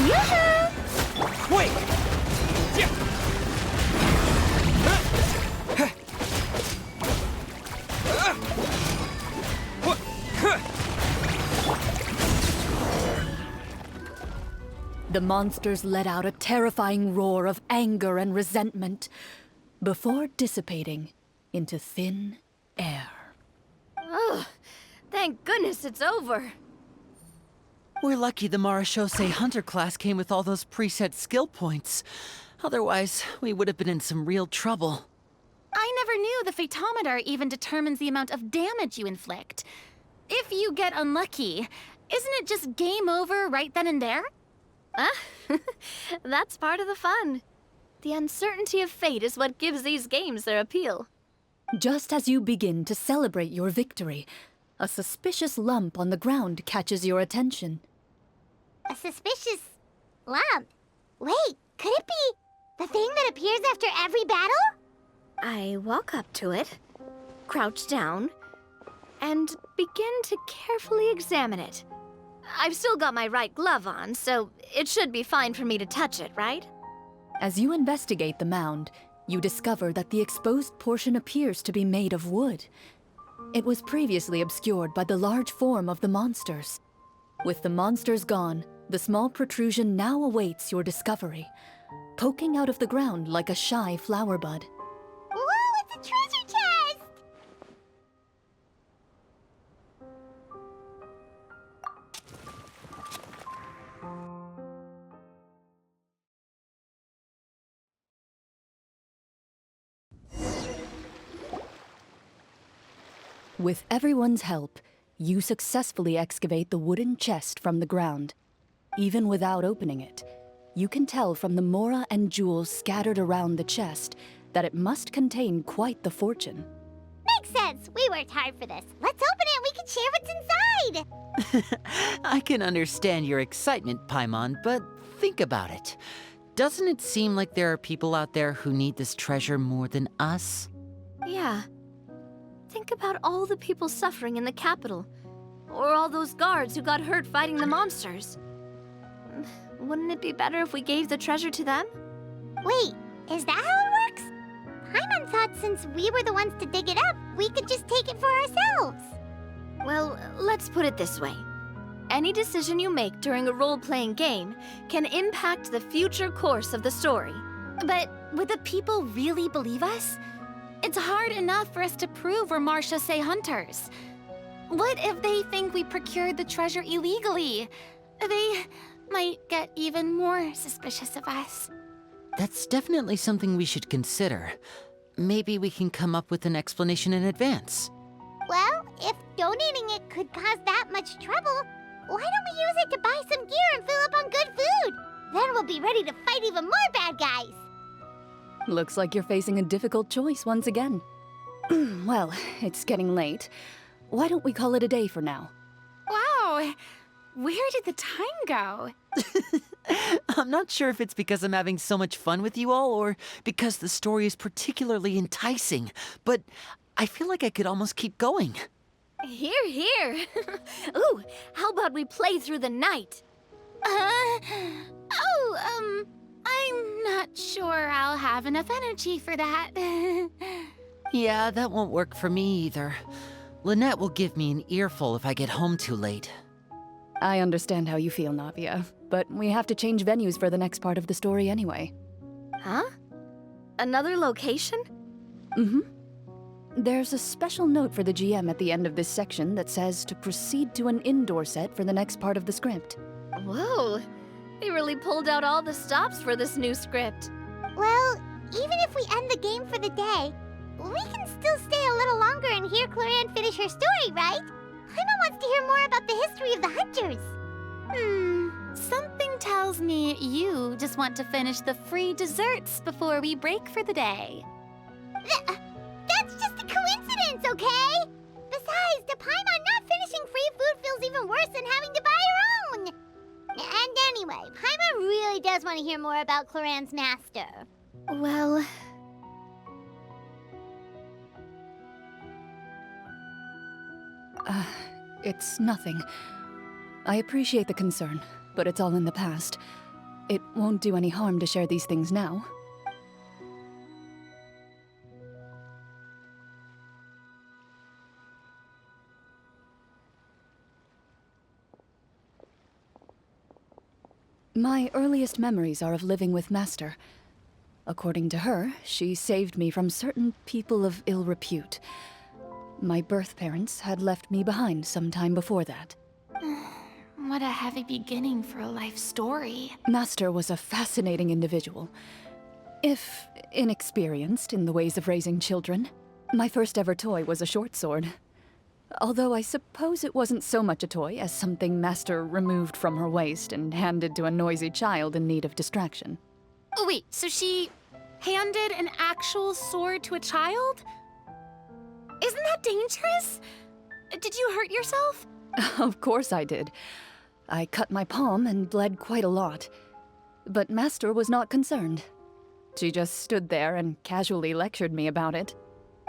Yoo-hoo! Wait! The monsters let out a terrifying roar of anger and resentment before dissipating into thin air. Oh, thank goodness it's over. We're lucky the Marashose Hunter class came with all those preset skill points. Otherwise, we would have been in some real trouble. I never knew the phytometer even determines the amount of damage you inflict. If you get unlucky, isn't it just game over right then and there? That's part of the fun. The uncertainty of fate is what gives these games their appeal. Just as you begin to celebrate your victory, a suspicious lump on the ground catches your attention. A suspicious lump? Wait, could it be the thing that appears after every battle? I walk up to it, crouch down, and begin to carefully examine it. I've still got my right glove on, so it should be fine for me to touch it, right? As you investigate the mound, you discover that the exposed portion appears to be made of wood. It was previously obscured by the large form of the monsters. With the monsters gone, the small protrusion now awaits your discovery, poking out of the ground like a shy flower bud. Whoa, it's a treasure chest! With everyone's help, you successfully excavate the wooden chest from the ground. Even without opening it, you can tell from the mora and jewels scattered around the chest that it must contain quite the fortune. Makes sense. We worked hard for this. Let's open it and we can share what's inside. I can understand your excitement, Paimon, but think about it. Doesn't it seem like there are people out there who need this treasure more than us? Yeah. Think about all the people suffering in the capital. Or all those guards who got hurt fighting the monsters. Wouldn't it be better if we gave the treasure to them? Wait, is that how it works? Paimon thought since we were the ones to dig it up, we could just take it for ourselves. Well, let's put it this way. Any decision you make during a role-playing game can impact the future course of the story. But would the people really believe us? It's hard enough for us to prove we're Marashose hunters. What if they think we procured the treasure illegally? They might get even more suspicious of us. That's definitely something we should consider. Maybe we can come up with an explanation in advance. Well, if donating it could cause that much trouble, why don't we use it to buy some gear and fill up on good food? Then we'll be ready to fight even more bad guys. Looks like you're facing a difficult choice once again. Well, it's getting late. Why don't we call it a day for now? Wow, where did the time go? I'm not sure if it's because I'm having so much fun with you all or because the story is particularly enticing, but I feel like I could almost keep going. Hear, hear. Ooh, how about we play through the night? Oh, I'm not sure I'll have enough energy for that. Yeah, that won't work for me either. Lynette will give me an earful if I get home too late. I understand how you feel, Navia, but we have to change venues for the next part of the story anyway. Huh? Another location? Mm-hmm. There's a special note for the GM at the end of this section that says to proceed to an indoor set for the next part of the script. Whoa, they really pulled out all the stops for this new script. Well, even if we end the game for the day, we can still stay a little longer and hear Clorinde finish her story, right? Paimon wants to hear more about the history of the hunters. Something tells me you just want to finish the free desserts before we break for the day. That's just a coincidence, okay? Besides, to Paimon, not finishing free food feels even worse than having to buy her own. And anyway, Paimon really does want to hear more about Clorinde's master. Well, It's nothing. I appreciate the concern, but it's all in the past. It won't do any harm to share these things now. My earliest memories are of living with Master. According to her, she saved me from certain people of ill repute. My birth parents had left me behind some time before that. What a heavy beginning for a life story. Master was a fascinating individual. If inexperienced in the ways of raising children. My first ever toy was a short sword. Although I suppose it wasn't so much a toy as something Master removed from her waist and handed to a noisy child in need of distraction. Oh, wait, so she handed an actual sword to a child? Isn't that dangerous? Did you hurt yourself? Of course I did. I cut my palm and bled quite a lot. But Master was not concerned. She just stood there and casually lectured me about it.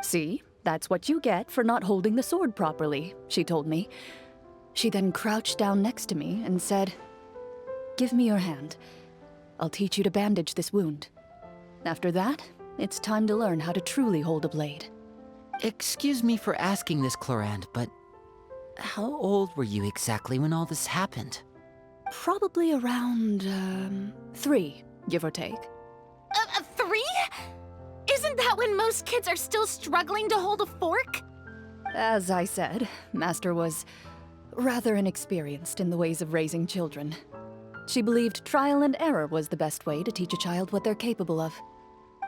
See, that's what you get for not holding the sword properly, she told me. She then crouched down next to me and said, "Give me your hand. I'll teach you to bandage this wound. After that, it's time to learn how to truly hold a blade." Excuse me for asking this, Clorinde, but how old were you exactly when all this happened? Probably around, 3, give or take. 3? Isn't that when most kids are still struggling to hold a fork? As I said, Master was rather inexperienced in the ways of raising children. She believed trial and error was the best way to teach a child what they're capable of.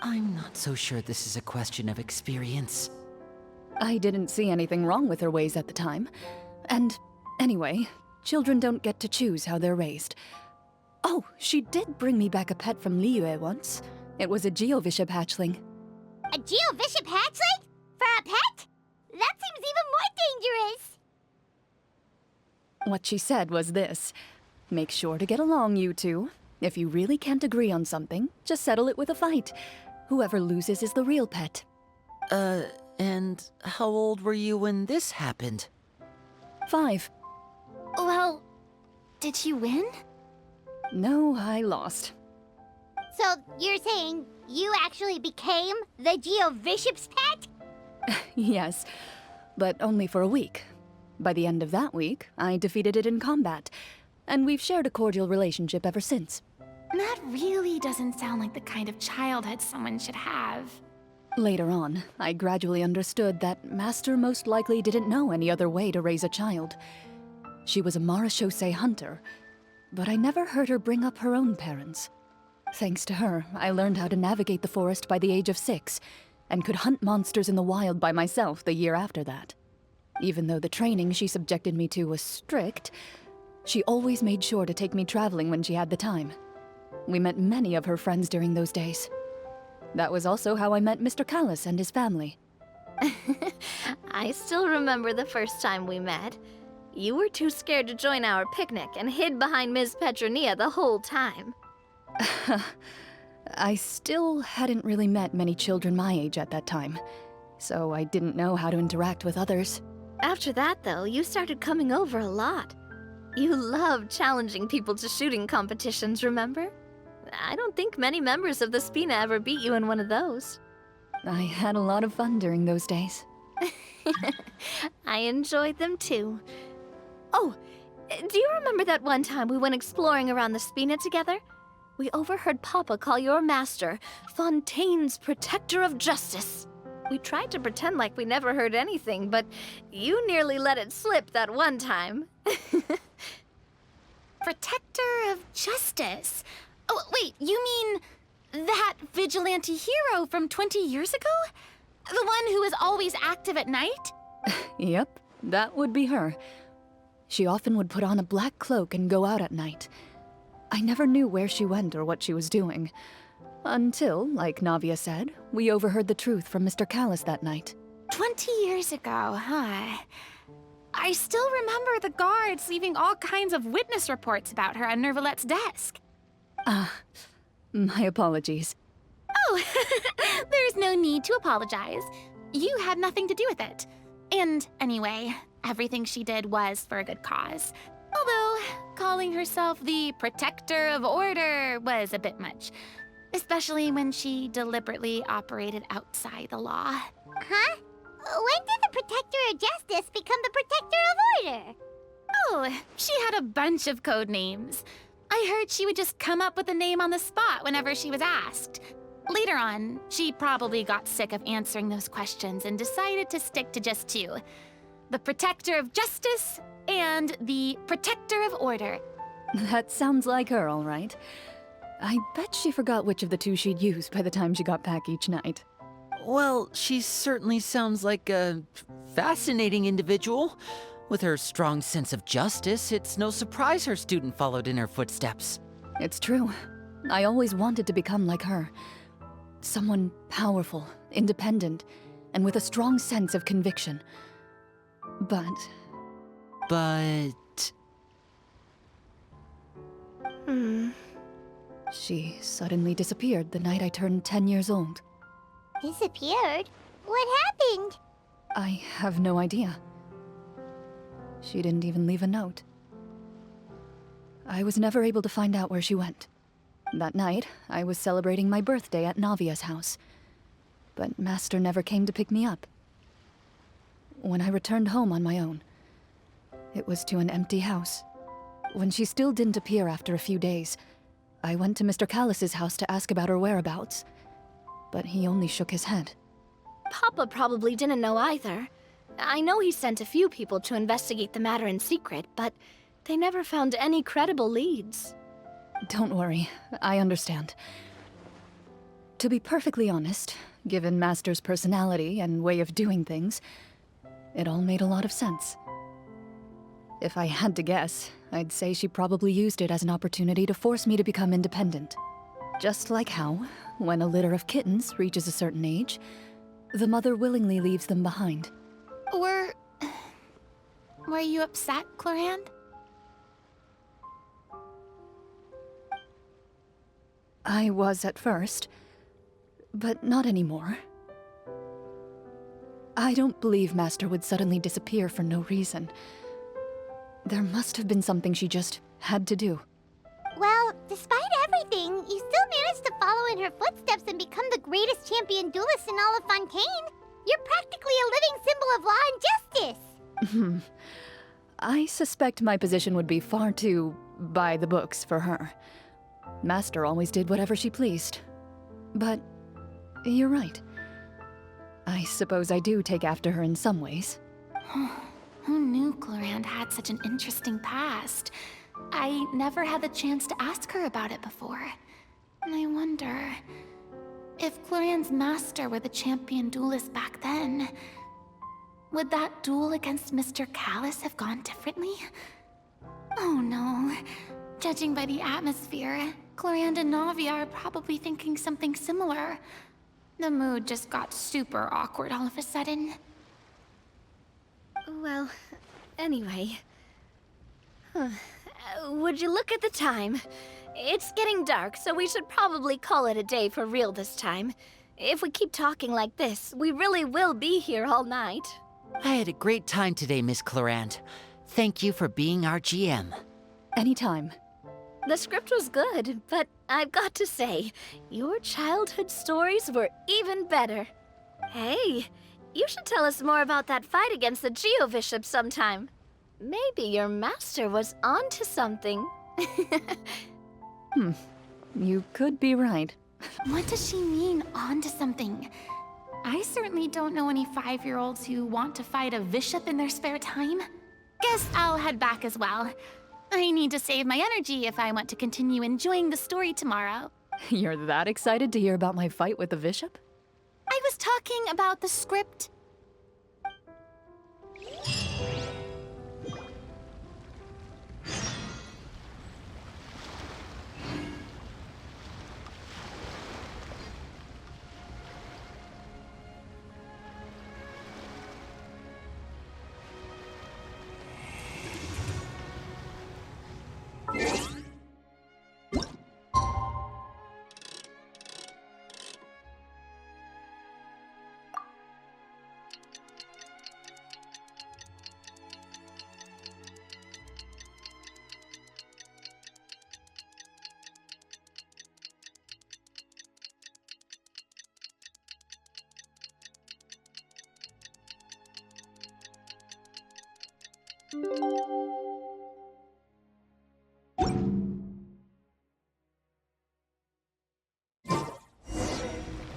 I'm not so sure this is a question of experience. I didn't see anything wrong with her ways at the time. And anyway, children don't get to choose how they're raised. Oh, she did bring me back a pet from Liyue once. It was a GeoVishap hatchling. A GeoVishap hatchling? For a pet? That seems even more dangerous. What she said was this: make sure to get along, you two. If you really can't agree on something, just settle it with a fight. Whoever loses is the real pet. And how old were you when this happened? 5. Well, did you win? No, I lost. So you're saying you actually became the GeoVishap's pet? Yes, but only for a week. By the end of that week, I defeated it in combat, and we've shared a cordial relationship ever since. That really doesn't sound like the kind of childhood someone should have. Later on, I gradually understood that Master most likely didn't know any other way to raise a child. She was a marechaussee hunter, but I never heard her bring up her own parents. Thanks to her, I learned how to navigate the forest by the age of 6, and could hunt monsters in the wild by myself the year after that. Even though the training she subjected me to was strict, she always made sure to take me traveling when she had the time. We met many of her friends during those days. That was also how I met Mr. Callis and his family. I still remember the first time we met. You were too scared to join our picnic and hid behind Ms. Petronia the whole time. I still hadn't really met many children my age at that time, so I didn't know how to interact with others. After that, though, you started coming over a lot. You love challenging people to shooting competitions, remember? I don't think many members of the Spina ever beat you in one of those. I had a lot of fun during those days. I enjoyed them too. Oh, do you remember that one time we went exploring around the Spina together? We overheard Papa call your master Fontaine's Protector of Justice. We tried to pretend like we never heard anything, but you nearly let it slip that one time. Protector of Justice? Oh, wait, you mean that vigilante hero from 20 years ago? The one who is always active at night? Yep, that would be her. She often would put on a black cloak and go out at night. I never knew where she went or what she was doing. Until, like Navia said, we overheard the truth from Mr. Callis that night. 20 years ago, huh? I still remember the guards leaving all kinds of witness reports about her on Nervalette's desk. My apologies. Oh, there's no need to apologize. You had nothing to do with it. And anyway, everything she did was for a good cause. Although, calling herself the Protector of Order was a bit much. Especially when she deliberately operated outside the law. Huh? When did the Protector of Justice become the Protector of Order? Oh, she had a bunch of code names. I heard she would just come up with a name on the spot whenever she was asked. Later on, she probably got sick of answering those questions and decided to stick to just two. The Protector of Justice and the Protector of Order. That sounds like her, all right. I bet she forgot which of the two she'd use by the time she got back each night. Well, she certainly sounds like a fascinating individual. With her strong sense of justice, it's no surprise her student followed in her footsteps. It's true. I always wanted to become like her. Someone powerful, independent, and with a strong sense of conviction. But... She suddenly disappeared the night I turned 10 years old. Disappeared? What happened? I have no idea. She didn't even leave a note. I was never able to find out where she went. That night, I was celebrating my birthday at Navia's house. But Master never came to pick me up. When I returned home on my own, it was to an empty house. When she still didn't appear after a few days, I went to Mr. Callis's house to ask about her whereabouts. But he only shook his head. Papa probably didn't know either. I know he sent a few people to investigate the matter in secret, but they never found any credible leads. Don't worry, I understand. To be perfectly honest, given Master's personality and way of doing things, it all made a lot of sense. If I had to guess, I'd say she probably used it as an opportunity to force me to become independent. Just like how, when a litter of kittens reaches a certain age, the mother willingly leaves them behind. Were you upset, Clorinde? I was at first, but not anymore. I don't believe Master would suddenly disappear for no reason. There must have been something she just had to do. Well, despite everything, you still managed to follow in her footsteps and become the greatest champion duelist in all of Fontaine. You're practically a living symbol of law and justice. I suspect my position would be far too by the books for her. Master always did whatever she pleased. But you're right. I suppose I do take after her in some ways. Who knew Clorinde had such an interesting past? I never had the chance to ask her about it before. And I wonder... if Clorinde's master were the champion duelist back then, would that duel against Mr. Callis have gone differently? Oh no. Judging by the atmosphere, Clorinde and Navia are probably thinking something similar. The mood just got super awkward all of a sudden. Well, anyway... would you look at the time? It's getting dark, so we should probably call it a day for real this time. If we keep talking like this, we really will be here all night. I had a great time today, Miss Clorinde. Thank you for being our GM. Anytime. The script was good, but I've got to say, your childhood stories were even better. Hey, you should tell us more about that fight against the Geo-Bishop sometime. Maybe your master was onto something. You could be right. What does she mean, onto something? I certainly don't know any 5-year-olds who want to fight a bishop in their spare time. Guess I'll head back as well. I need to save my energy if I want to continue enjoying the story tomorrow. You're that excited to hear about my fight with the bishop? I was talking about the script.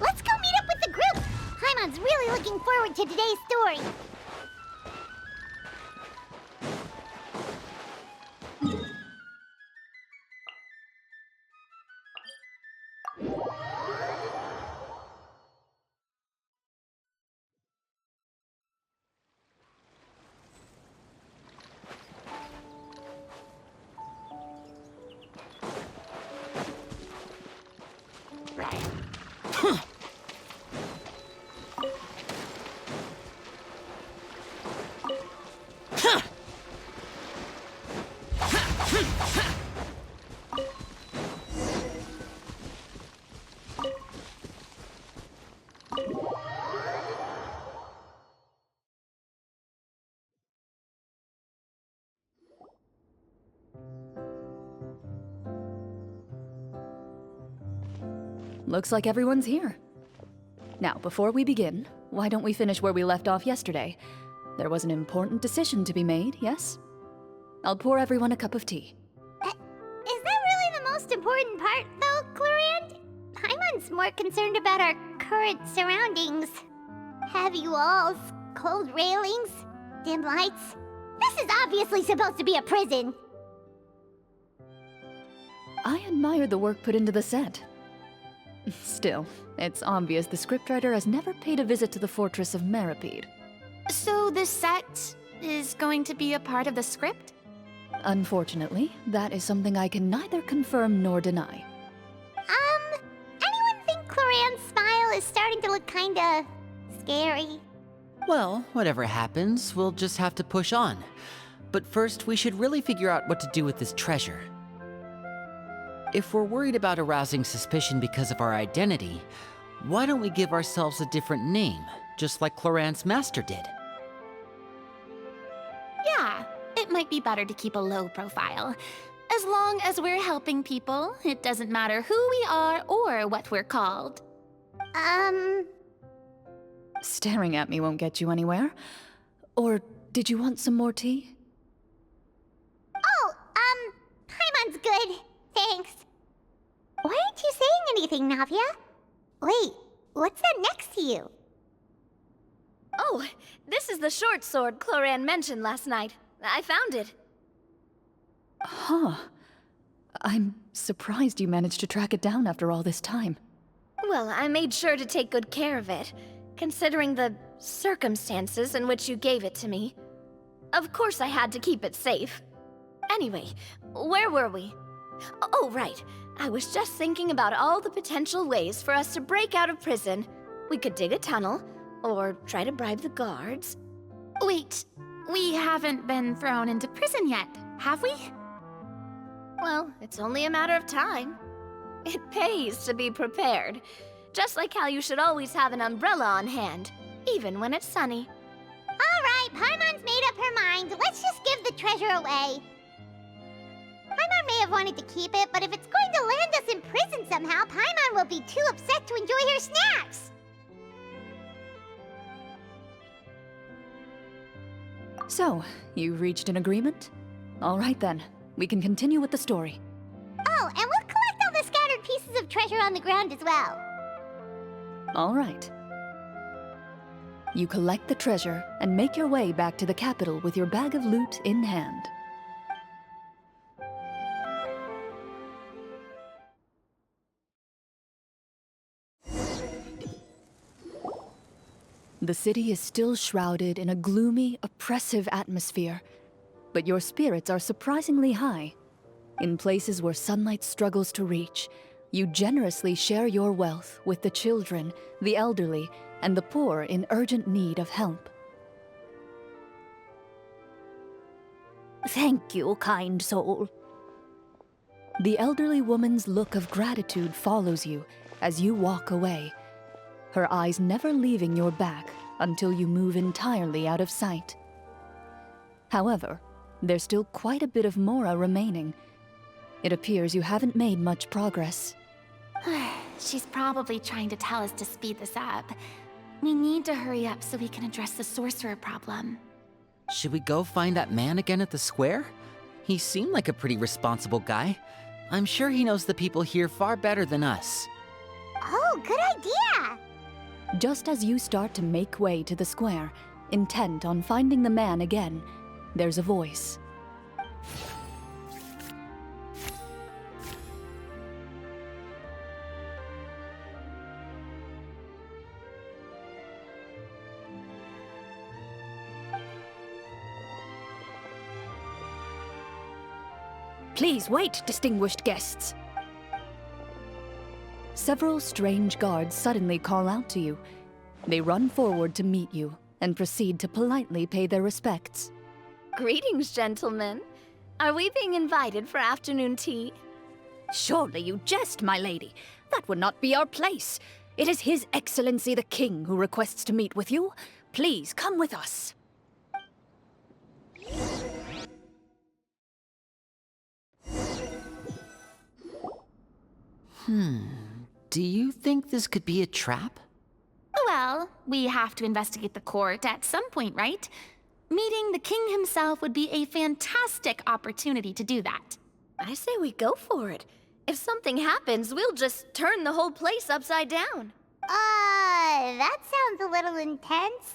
Let's go meet up with the group! Paimon's really looking forward to today's story. Looks like everyone's here. Now, before we begin, why don't we finish where we left off yesterday? There was an important decision to be made, yes? I'll pour everyone a cup of tea. Is that really the most important part, though, Clorinde? Paimon's more concerned about our current surroundings. Heavy walls, cold railings, dim lights. This is obviously supposed to be a prison. I admire the work put into the set. Still, it's obvious the scriptwriter has never paid a visit to the fortress of Meripede. So this set is going to be a part of the script? Unfortunately, that is something I can neither confirm nor deny. Anyone think Clorinde's smile is starting to look kinda scary? Well, whatever happens, we'll just have to push on. But first, we should really figure out what to do with this treasure. If we're worried about arousing suspicion because of our identity, why don't we give ourselves a different name, just like Clorinde's master did? Yeah, it might be better to keep a low profile. As long as we're helping people, it doesn't matter who we are or what we're called. Staring at me won't get you anywhere. Or did you want some more tea? Oh, Paimon's good. Thanks. Why aren't you saying anything, Navia? Wait, what's that next to you? Oh, this is the short sword Clorinde mentioned last night. I found it. Huh. I'm surprised you managed to track it down after all this time. Well, I made sure to take good care of it, considering the circumstances in which you gave it to me. Of course I had to keep it safe. Anyway, where were we? Oh, right. I was just thinking about all the potential ways for us to break out of prison. We could dig a tunnel, or try to bribe the guards. Wait, we haven't been thrown into prison yet, have we? Well, it's only a matter of time. It pays to be prepared. Just like how you should always have an umbrella on hand, even when it's sunny. All right, Paimon's made up her mind. Let's just give the treasure away. have wanted to keep it, but if it's going to land us in prison somehow, Paimon will be too upset to enjoy her snacks. So, you reached an agreement? All right then, we can continue with the story. Oh, and we'll collect all the scattered pieces of treasure on the ground as well. All right. You collect the treasure and make your way back to the capital with your bag of loot in hand. The city is still shrouded in a gloomy, oppressive atmosphere, but your spirits are surprisingly high. In places where sunlight struggles to reach, you generously share your wealth with the children, the elderly, and the poor in urgent need of help. Thank you, kind soul. The elderly woman's look of gratitude follows you as you walk away, her eyes never leaving your back until you move entirely out of sight. However, there's still quite a bit of Mora remaining. It appears you haven't made much progress. She's probably trying to tell us to speed this up. We need to hurry up so we can address the sorcerer problem. Should we go find that man again at the square? He seemed like a pretty responsible guy. I'm sure he knows the people here far better than us. Oh, good idea! Just as you start to make way to the square, intent on finding the man again, there's a voice. Please wait, distinguished guests. Several strange guards suddenly call out to you. They run forward to meet you and proceed to politely pay their respects. Greetings, gentlemen. Are we being invited for afternoon tea? Surely you jest, my lady. That would not be our place. It is His Excellency the King who requests to meet with you. Please come with us. Do you think this could be a trap? Well, we have to investigate the court at some point, right? Meeting the king himself would be a fantastic opportunity to do that. I say we go for it. If something happens, we'll just turn the whole place upside down. That sounds a little intense.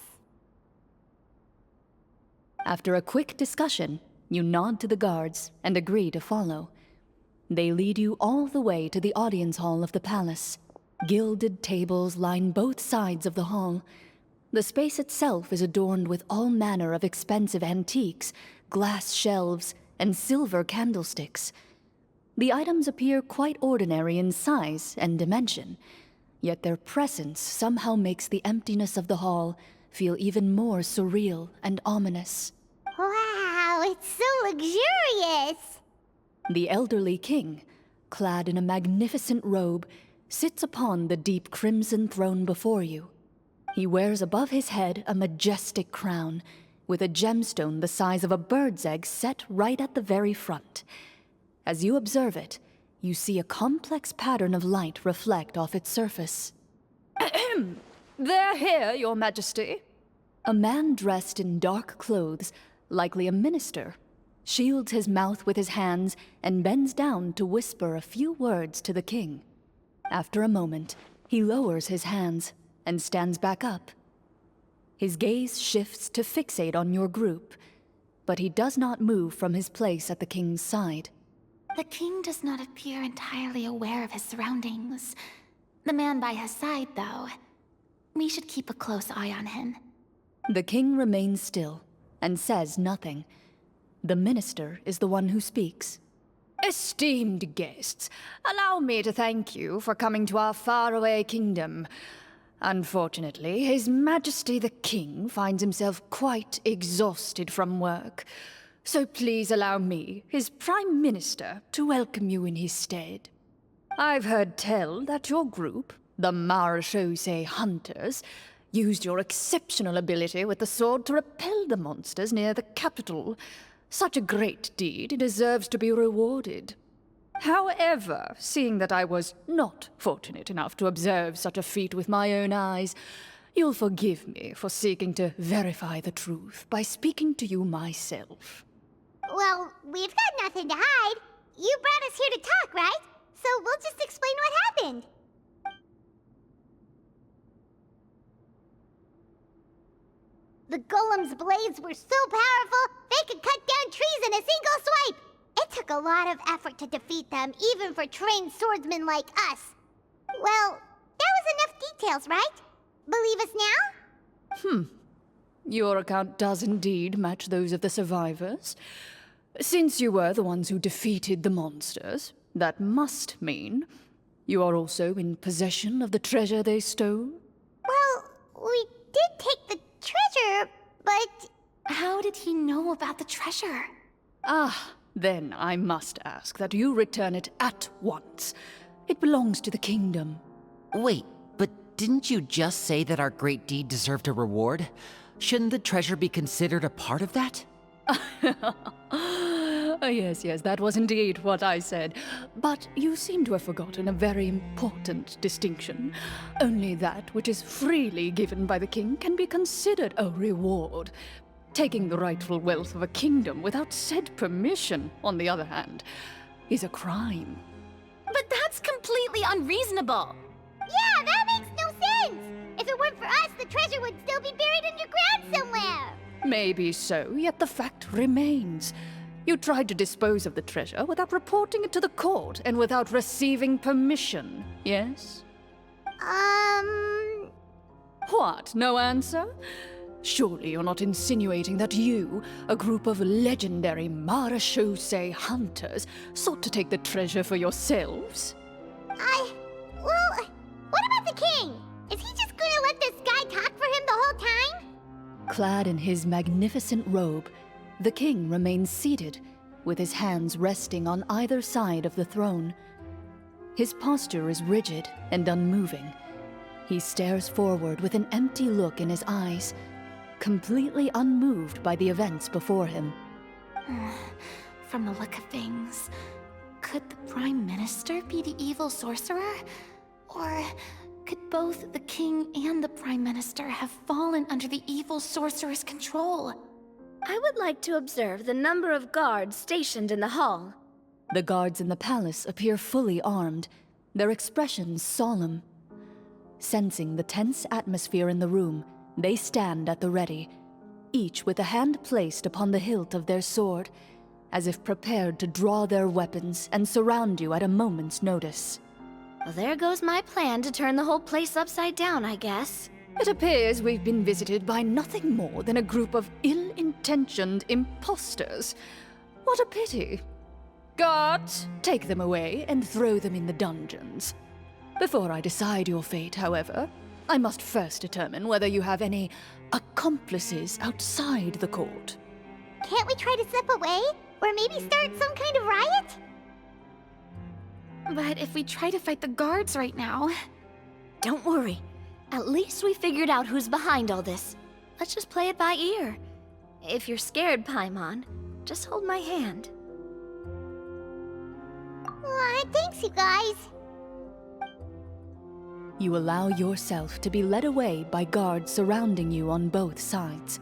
After a quick discussion, you nod to the guards and agree to follow. They lead you all the way to the audience hall of the palace. Gilded tables line both sides of the hall. The space itself is adorned with all manner of expensive antiques, glass shelves, and silver candlesticks. The items appear quite ordinary in size and dimension, yet their presence somehow makes the emptiness of the hall feel even more surreal and ominous. Wow, it's so luxurious! The elderly king, clad in a magnificent robe, sits upon the deep crimson throne before you. He wears above his head a majestic crown, with a gemstone the size of a bird's egg set right at the very front. As you observe it, you see a complex pattern of light reflect off its surface. They're here, Your Majesty. A man dressed in dark clothes, likely a minister, shields his mouth with his hands and bends down to whisper a few words to the king. After a moment, he lowers his hands and stands back up. His gaze shifts to fixate on your group, but he does not move from his place at the king's side. The king does not appear entirely aware of his surroundings. The man by his side, though. We should keep a close eye on him. The king remains still and says nothing. The minister is the one who speaks. Esteemed guests, allow me to thank you for coming to our faraway kingdom. Unfortunately, His Majesty the King finds himself quite exhausted from work. So please allow me, his Prime Minister, to welcome you in his stead. I've heard tell that your group, the miHoYo Hunters, used your exceptional ability with the sword to repel the monsters near the capital. Such a great deed deserves to be rewarded. However, seeing that I was not fortunate enough to observe such a feat with my own eyes, you'll forgive me for seeking to verify the truth by speaking to you myself. Well, we've got nothing to hide. You brought us here to talk, right? So we'll just explain what happened. The golem's blades were so powerful, they could cut down trees in a single swipe. It took a lot of effort to defeat them, even for trained swordsmen like us. Well, that was enough details, right? Believe us now? Your account does indeed match those of the survivors. Since you were the ones who defeated the monsters, that must mean you are also in possession of the treasure they stole? Well, we did take the treasure, but... How did he know about the treasure? Then I must ask that you return it at once. It belongs to the kingdom. Wait, but didn't you just say that our great deed deserved a reward? Shouldn't the treasure be considered a part of that? Yes, that was indeed what I said. But you seem to have forgotten a very important distinction. Only that which is freely given by the king can be considered a reward. Taking the rightful wealth of a kingdom without said permission, on the other hand, is a crime. But that's completely unreasonable. Yeah, that makes no sense! If it weren't for us, the treasure would still be buried underground somewhere! Maybe so, yet the fact remains. You tried to dispose of the treasure without reporting it to the court and without receiving permission, yes? What, no answer? Surely you're not insinuating that you, a group of legendary miHoYo hunters, sought to take the treasure for yourselves? Well, what about the king? Is he just gonna let this guy talk for him the whole time? Clad in his magnificent robe, the king remains seated, with his hands resting on either side of the throne. His posture is rigid and unmoving. He stares forward with an empty look in his eyes, completely unmoved by the events before him. From the look of things, could the Prime Minister be the evil sorcerer? Or could both the king and the Prime Minister have fallen under the evil sorcerer's control? I would like to observe the number of guards stationed in the hall. The guards in the palace appear fully armed, their expressions solemn. Sensing the tense atmosphere in the room, they stand at the ready, each with a hand placed upon the hilt of their sword, as if prepared to draw their weapons and surround you at a moment's notice. Well, there goes my plan to turn the whole place upside down, I guess. It appears we've been visited by nothing more than a group of ill-intentioned imposters. What a pity. Guards, take them away and throw them in the dungeons. Before I decide your fate, however, I must first determine whether you have any accomplices outside the court. Can't we try to slip away? Or maybe start some kind of riot? But if we try to fight the guards right now... Don't worry. At least we figured out who's behind all this. Let's just play it by ear. If you're scared, Paimon, just hold my hand. Aw, thanks, you guys. You allow yourself to be led away by guards surrounding you on both sides.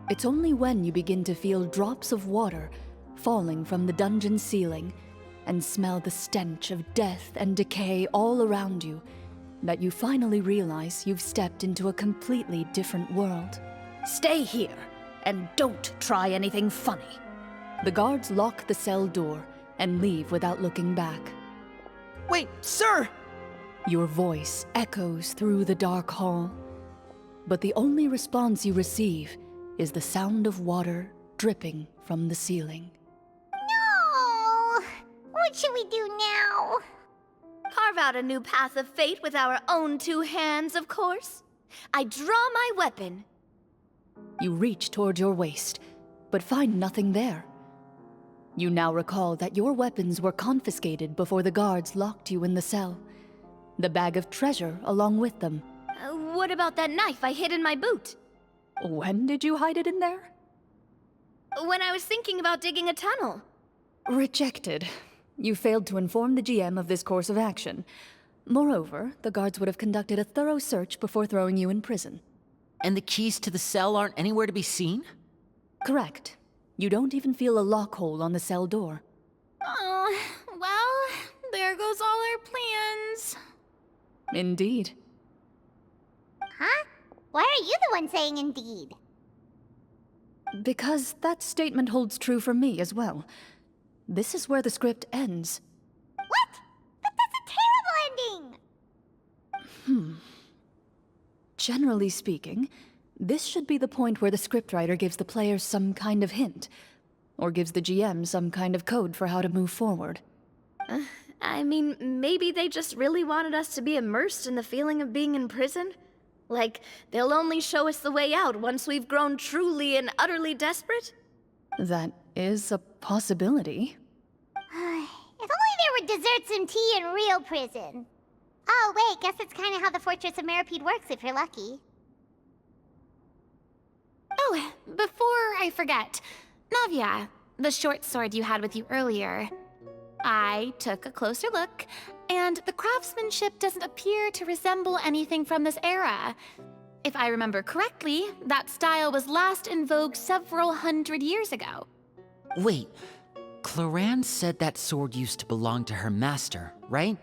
It's only when you begin to feel drops of water falling from the dungeon ceiling and smell the stench of death and decay all around you that you finally realize you've stepped into a completely different world. Stay here, and don't try anything funny. The guards lock the cell door and leave without looking back. Wait, sir! Your voice echoes through the dark hall, but the only response you receive is the sound of water dripping from the ceiling. No! What should we do now? Carve out a new path of fate with our own two hands, of course. I draw my weapon. You reach toward your waist, but find nothing there. You now recall that your weapons were confiscated before the guards locked you in the cell. The bag of treasure along with them. What about that knife I hid in my boot? When did you hide it in there? When I was thinking about digging a tunnel. Rejected. You failed to inform the GM of this course of action. Moreover, the guards would have conducted a thorough search before throwing you in prison. And the keys to the cell aren't anywhere to be seen? Correct. You don't even feel a lock hole on the cell door. Oh, well, there goes all our plans. Indeed. Huh? Why are you the one saying indeed? Because that statement holds true for me as well. This is where the script ends. What? But that's a terrible ending! Generally speaking, this should be the point where the scriptwriter gives the players some kind of hint, or gives the GM some kind of code for how to move forward. I mean, maybe they just really wanted us to be immersed in the feeling of being in prison? Like, they'll only show us the way out once we've grown truly and utterly desperate? That is a possibility. If only there were desserts and tea in real prison. Oh, wait, guess it's kind of how the Fortress of Meripede works if you're lucky. Oh, before I forget, Navia, the short sword you had with you earlier. I took a closer look, and the craftsmanship doesn't appear to resemble anything from this era. If I remember correctly, that style was last in vogue several hundred years ago. Wait, Clorinde said that sword used to belong to her master, right?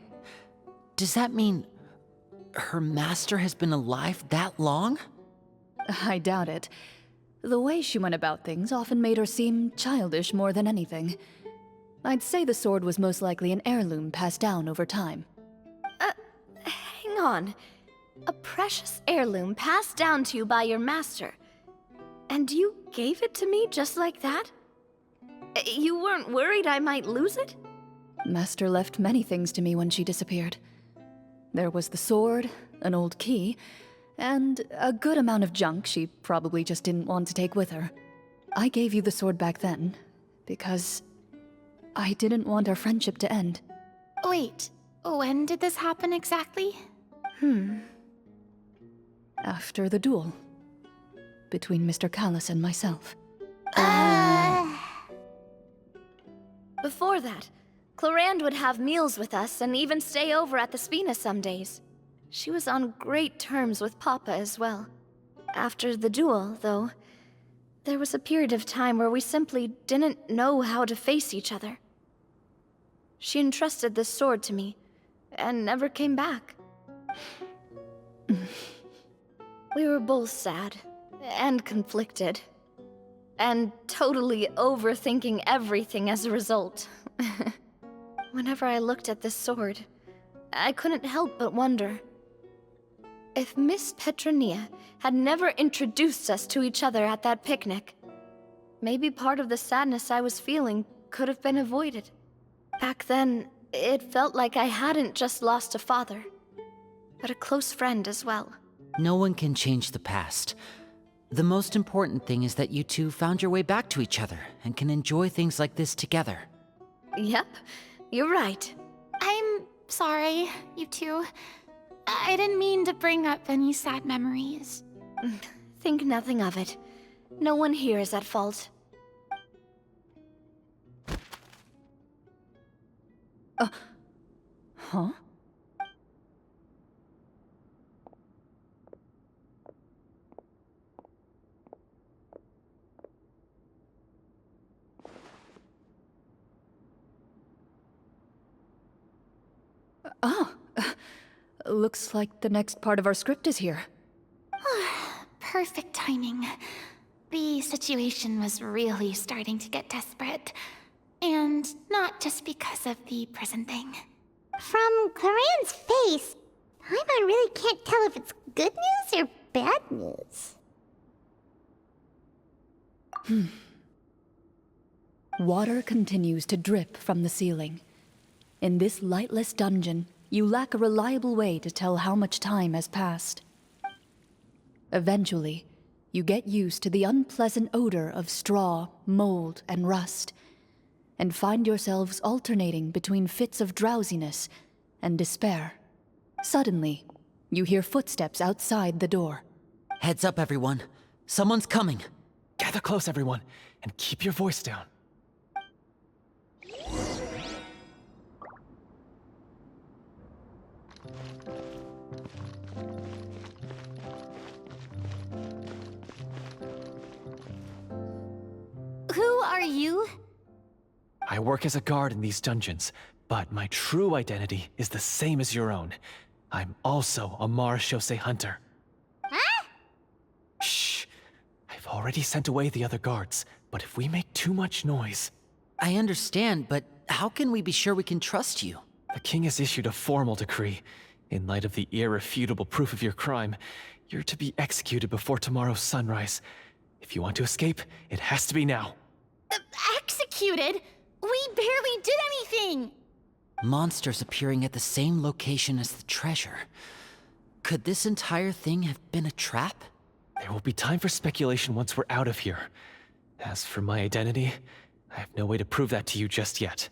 Does that mean her master has been alive that long? I doubt it. The way she went about things often made her seem childish more than anything. I'd say the sword was most likely an heirloom passed down over time. Hang on. A precious heirloom passed down to you by your master. And you gave it to me just like that? You weren't worried I might lose it? Master left many things to me when she disappeared. There was the sword, an old key, and a good amount of junk she probably just didn't want to take with her. I gave you the sword back then, because I didn't want our friendship to end. Wait, when did this happen exactly? After the duel. Between Mr. Callis and myself. Before that, Clorinde would have meals with us and even stay over at the Spina some days. She was on great terms with Papa as well. After the duel, though, there was a period of time where we simply didn't know how to face each other. She entrusted this sword to me, and never came back. We were both sad, and conflicted, and totally overthinking everything as a result. Whenever I looked at this sword, I couldn't help but wonder if Miss Petronia had never introduced us to each other at that picnic. Maybe part of the sadness I was feeling could have been avoided. Back then, it felt like I hadn't just lost a father, but a close friend as well. No one can change the past. The most important thing is that you two found your way back to each other and can enjoy things like this together. Yep, you're right. I'm sorry, you two. I didn't mean to bring up any sad memories. Think nothing of it. No one here is at fault. Huh? Looks like the next part of our script is here. Perfect timing. The situation was really starting to get desperate. And not just because of the prison thing. From Clorinde's face, I really can't tell if it's good news or bad news. Water continues to drip from the ceiling. In this lightless dungeon, you lack a reliable way to tell how much time has passed. Eventually, you get used to the unpleasant odor of straw, mold, and rust, and find yourselves alternating between fits of drowsiness and despair. Suddenly, you hear footsteps outside the door. Heads up, everyone. Someone's coming. Gather close, everyone, and keep your voice down. you? I work as a guard in these dungeons, but my true identity is the same as your own. I'm also a Marashose hunter. Huh? Shh. I've already sent away the other guards, but if we make too much noise... I understand, but how can we be sure we can trust you? The king has issued a formal decree. In light of the irrefutable proof of your crime, you're to be executed before tomorrow's sunrise. If you want to escape, it has to be now. Executed? We barely did anything! Monsters appearing at the same location as the treasure. Could this entire thing have been a trap? There will be time for speculation once we're out of here. As for my identity, I have no way to prove that to you just yet.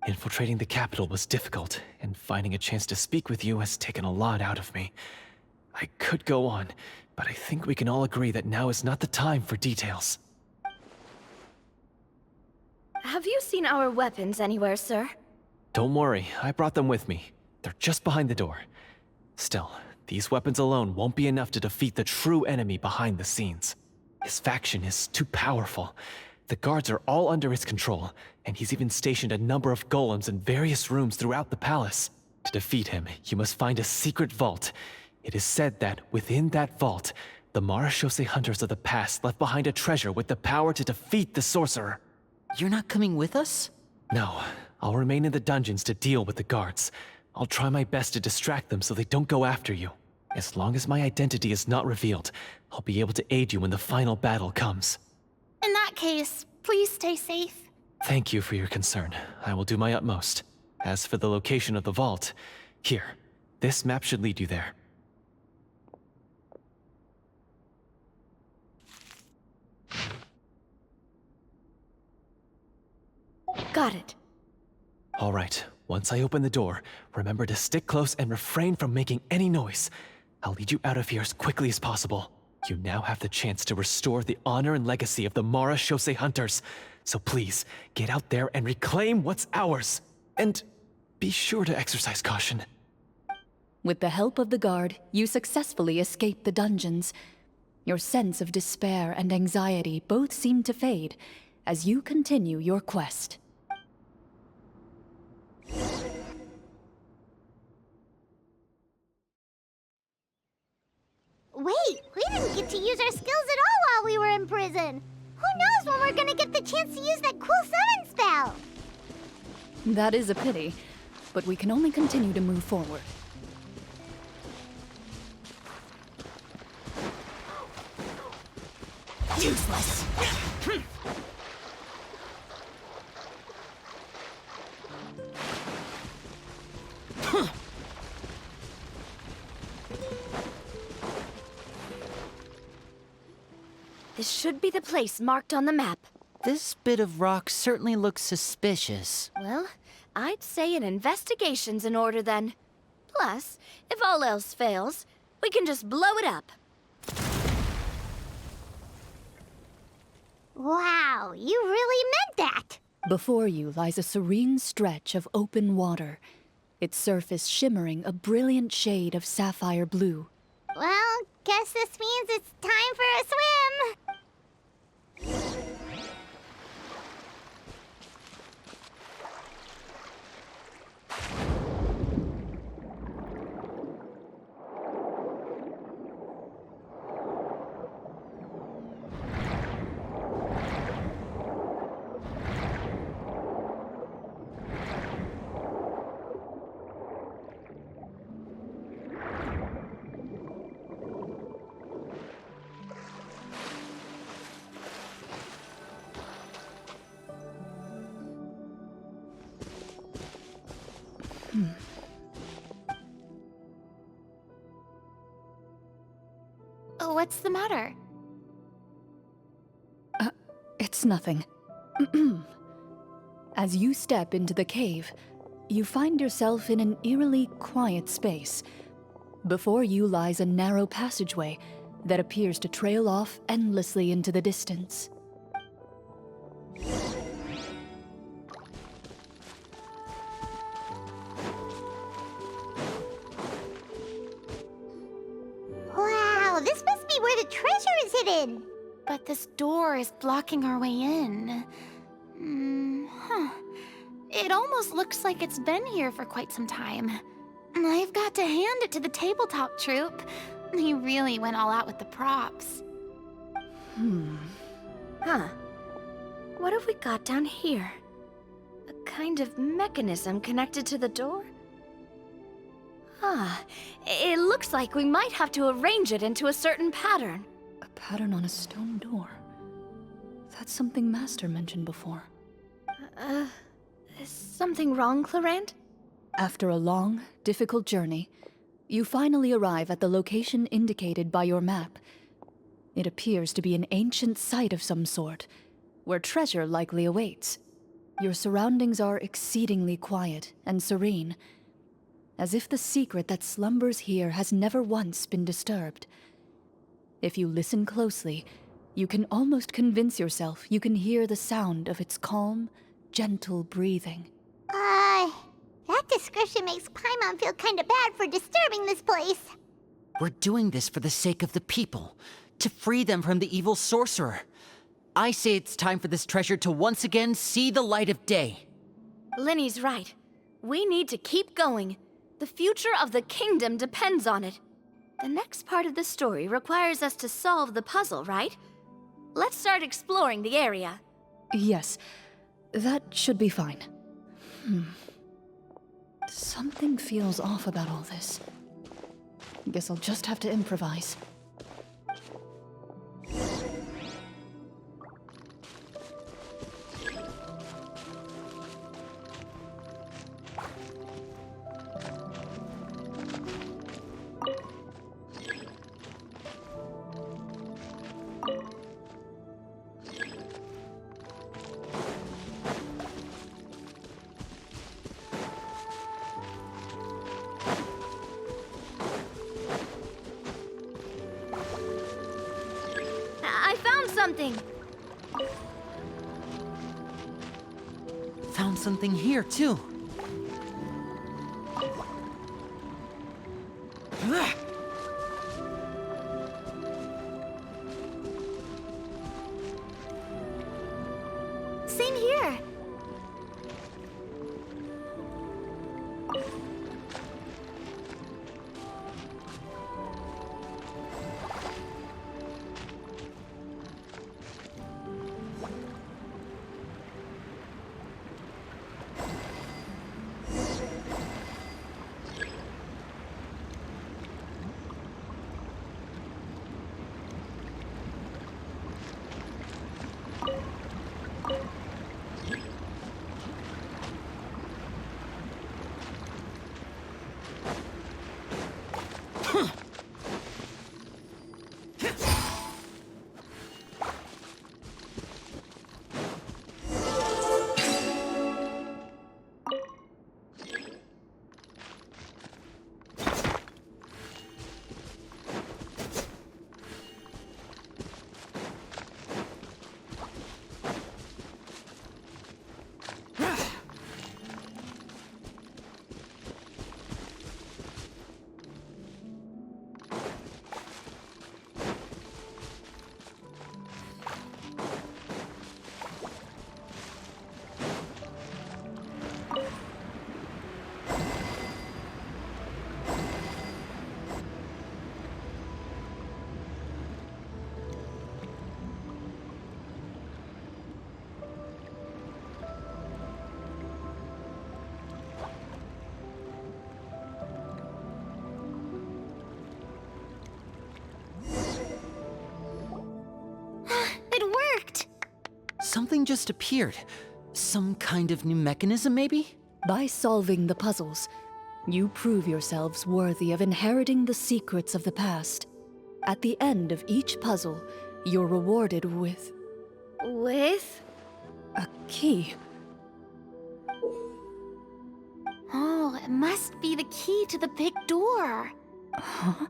Infiltrating the capital was difficult, and finding a chance to speak with you has taken a lot out of me. I could go on, but I think we can all agree that now is not the time for details. Have you seen our weapons anywhere, sir? Don't worry, I brought them with me. They're just behind the door. Still, these weapons alone won't be enough to defeat the true enemy behind the scenes. His faction is too powerful. The guards are all under his control, and he's even stationed a number of golems in various rooms throughout the palace. To defeat him, you must find a secret vault. It is said that within that vault, the Marashose hunters of the past left behind a treasure with the power to defeat the sorcerer. You're not coming with us? No, I'll remain in the dungeons to deal with the guards. I'll try my best to distract them so they don't go after you. As long as my identity is not revealed, I'll be able to aid you when the final battle comes. In that case, please stay safe. Thank you for your concern. I will do my utmost. As for the location of the vault, here, this map should lead you there. Got it. All right, once I open the door, remember to stick close and refrain from making any noise. I'll lead you out of here as quickly as possible. You now have the chance to restore the honor and legacy of the Marashose hunters. So please, get out there and reclaim what's ours. And be sure to exercise caution. With the help of the guard, you successfully escape the dungeons. Your sense of despair and anxiety both seem to fade as you continue your quest. Wait, we didn't get to use our skills at all while we were in prison. Who knows when we're gonna get the chance to use that cool summon spell? That is a pity, but we can only continue to move forward. Useless. This should be the place marked on the map. This bit of rock certainly looks suspicious. Well, I'd say an investigation's in order then. Plus, if all else fails, we can just blow it up. Wow, you really meant that! Before you lies a serene stretch of open water, its surface shimmering a brilliant shade of sapphire blue. Well, guess this means it's time for a swim! What's the matter? It's nothing. As you step into the cave, you find yourself in an eerily quiet space. Before you lies a narrow passageway that appears to trail off endlessly into the distance. Wow, this must be where the treasure is hidden! But this door is blocking our way in. It almost looks like it's been here for quite some time. I've got to hand it to the tabletop troupe. They really went all out with the props. Huh. What have we got down here? A kind of mechanism connected to the door? It looks like we might have to arrange it into a certain pattern. A pattern on a stone door. That's something Master mentioned before. Is something wrong, Clorinde? After a long, difficult journey, you finally arrive at the location indicated by your map. It appears to be an ancient site of some sort, where treasure likely awaits. Your surroundings are exceedingly quiet and serene, as if the secret that slumbers here has never once been disturbed. If you listen closely, you can almost convince yourself you can hear the sound of its calm, gentle breathing. That description makes Paimon feel kinda bad for disturbing this place. We're doing this for the sake of the people, to free them from the evil sorcerer. I say it's time for this treasure to once again see the light of day. Linny's right. We need to keep going. The future of the kingdom depends on it. The next part of the story requires us to solve the puzzle, right? Let's start exploring the area. Yes, that should be fine. Something feels off about all this. Guess I'll just have to improvise. I found something! Found something here, too. Same here! Something just appeared. Some kind of new mechanism, maybe? By solving the puzzles, you prove yourselves worthy of inheriting the secrets of the past. At the end of each puzzle, you're rewarded with With? a key. Oh, it must be the key to the big door. Huh?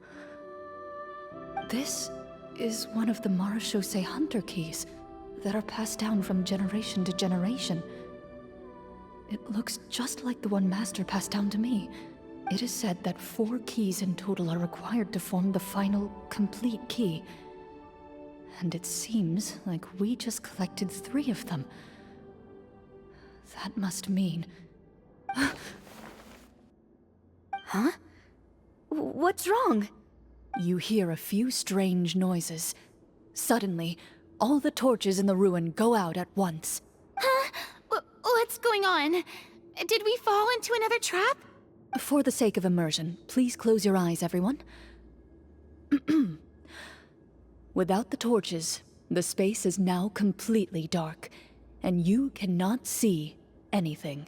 This is one of the miHoYo hunter keys that are passed down from generation to generation. It looks just like the one Master passed down to me. It is said that 4 keys in total are required to form the final, complete key. And it seems like we just collected 3 of them. That must mean... Huh? What's wrong? You hear a few strange noises. Suddenly, all the torches in the ruin go out at once. Huh? What's going on? Did we fall into another trap? For the sake of immersion, please close your eyes, everyone. Without the torches, the space is now completely dark, and you cannot see anything.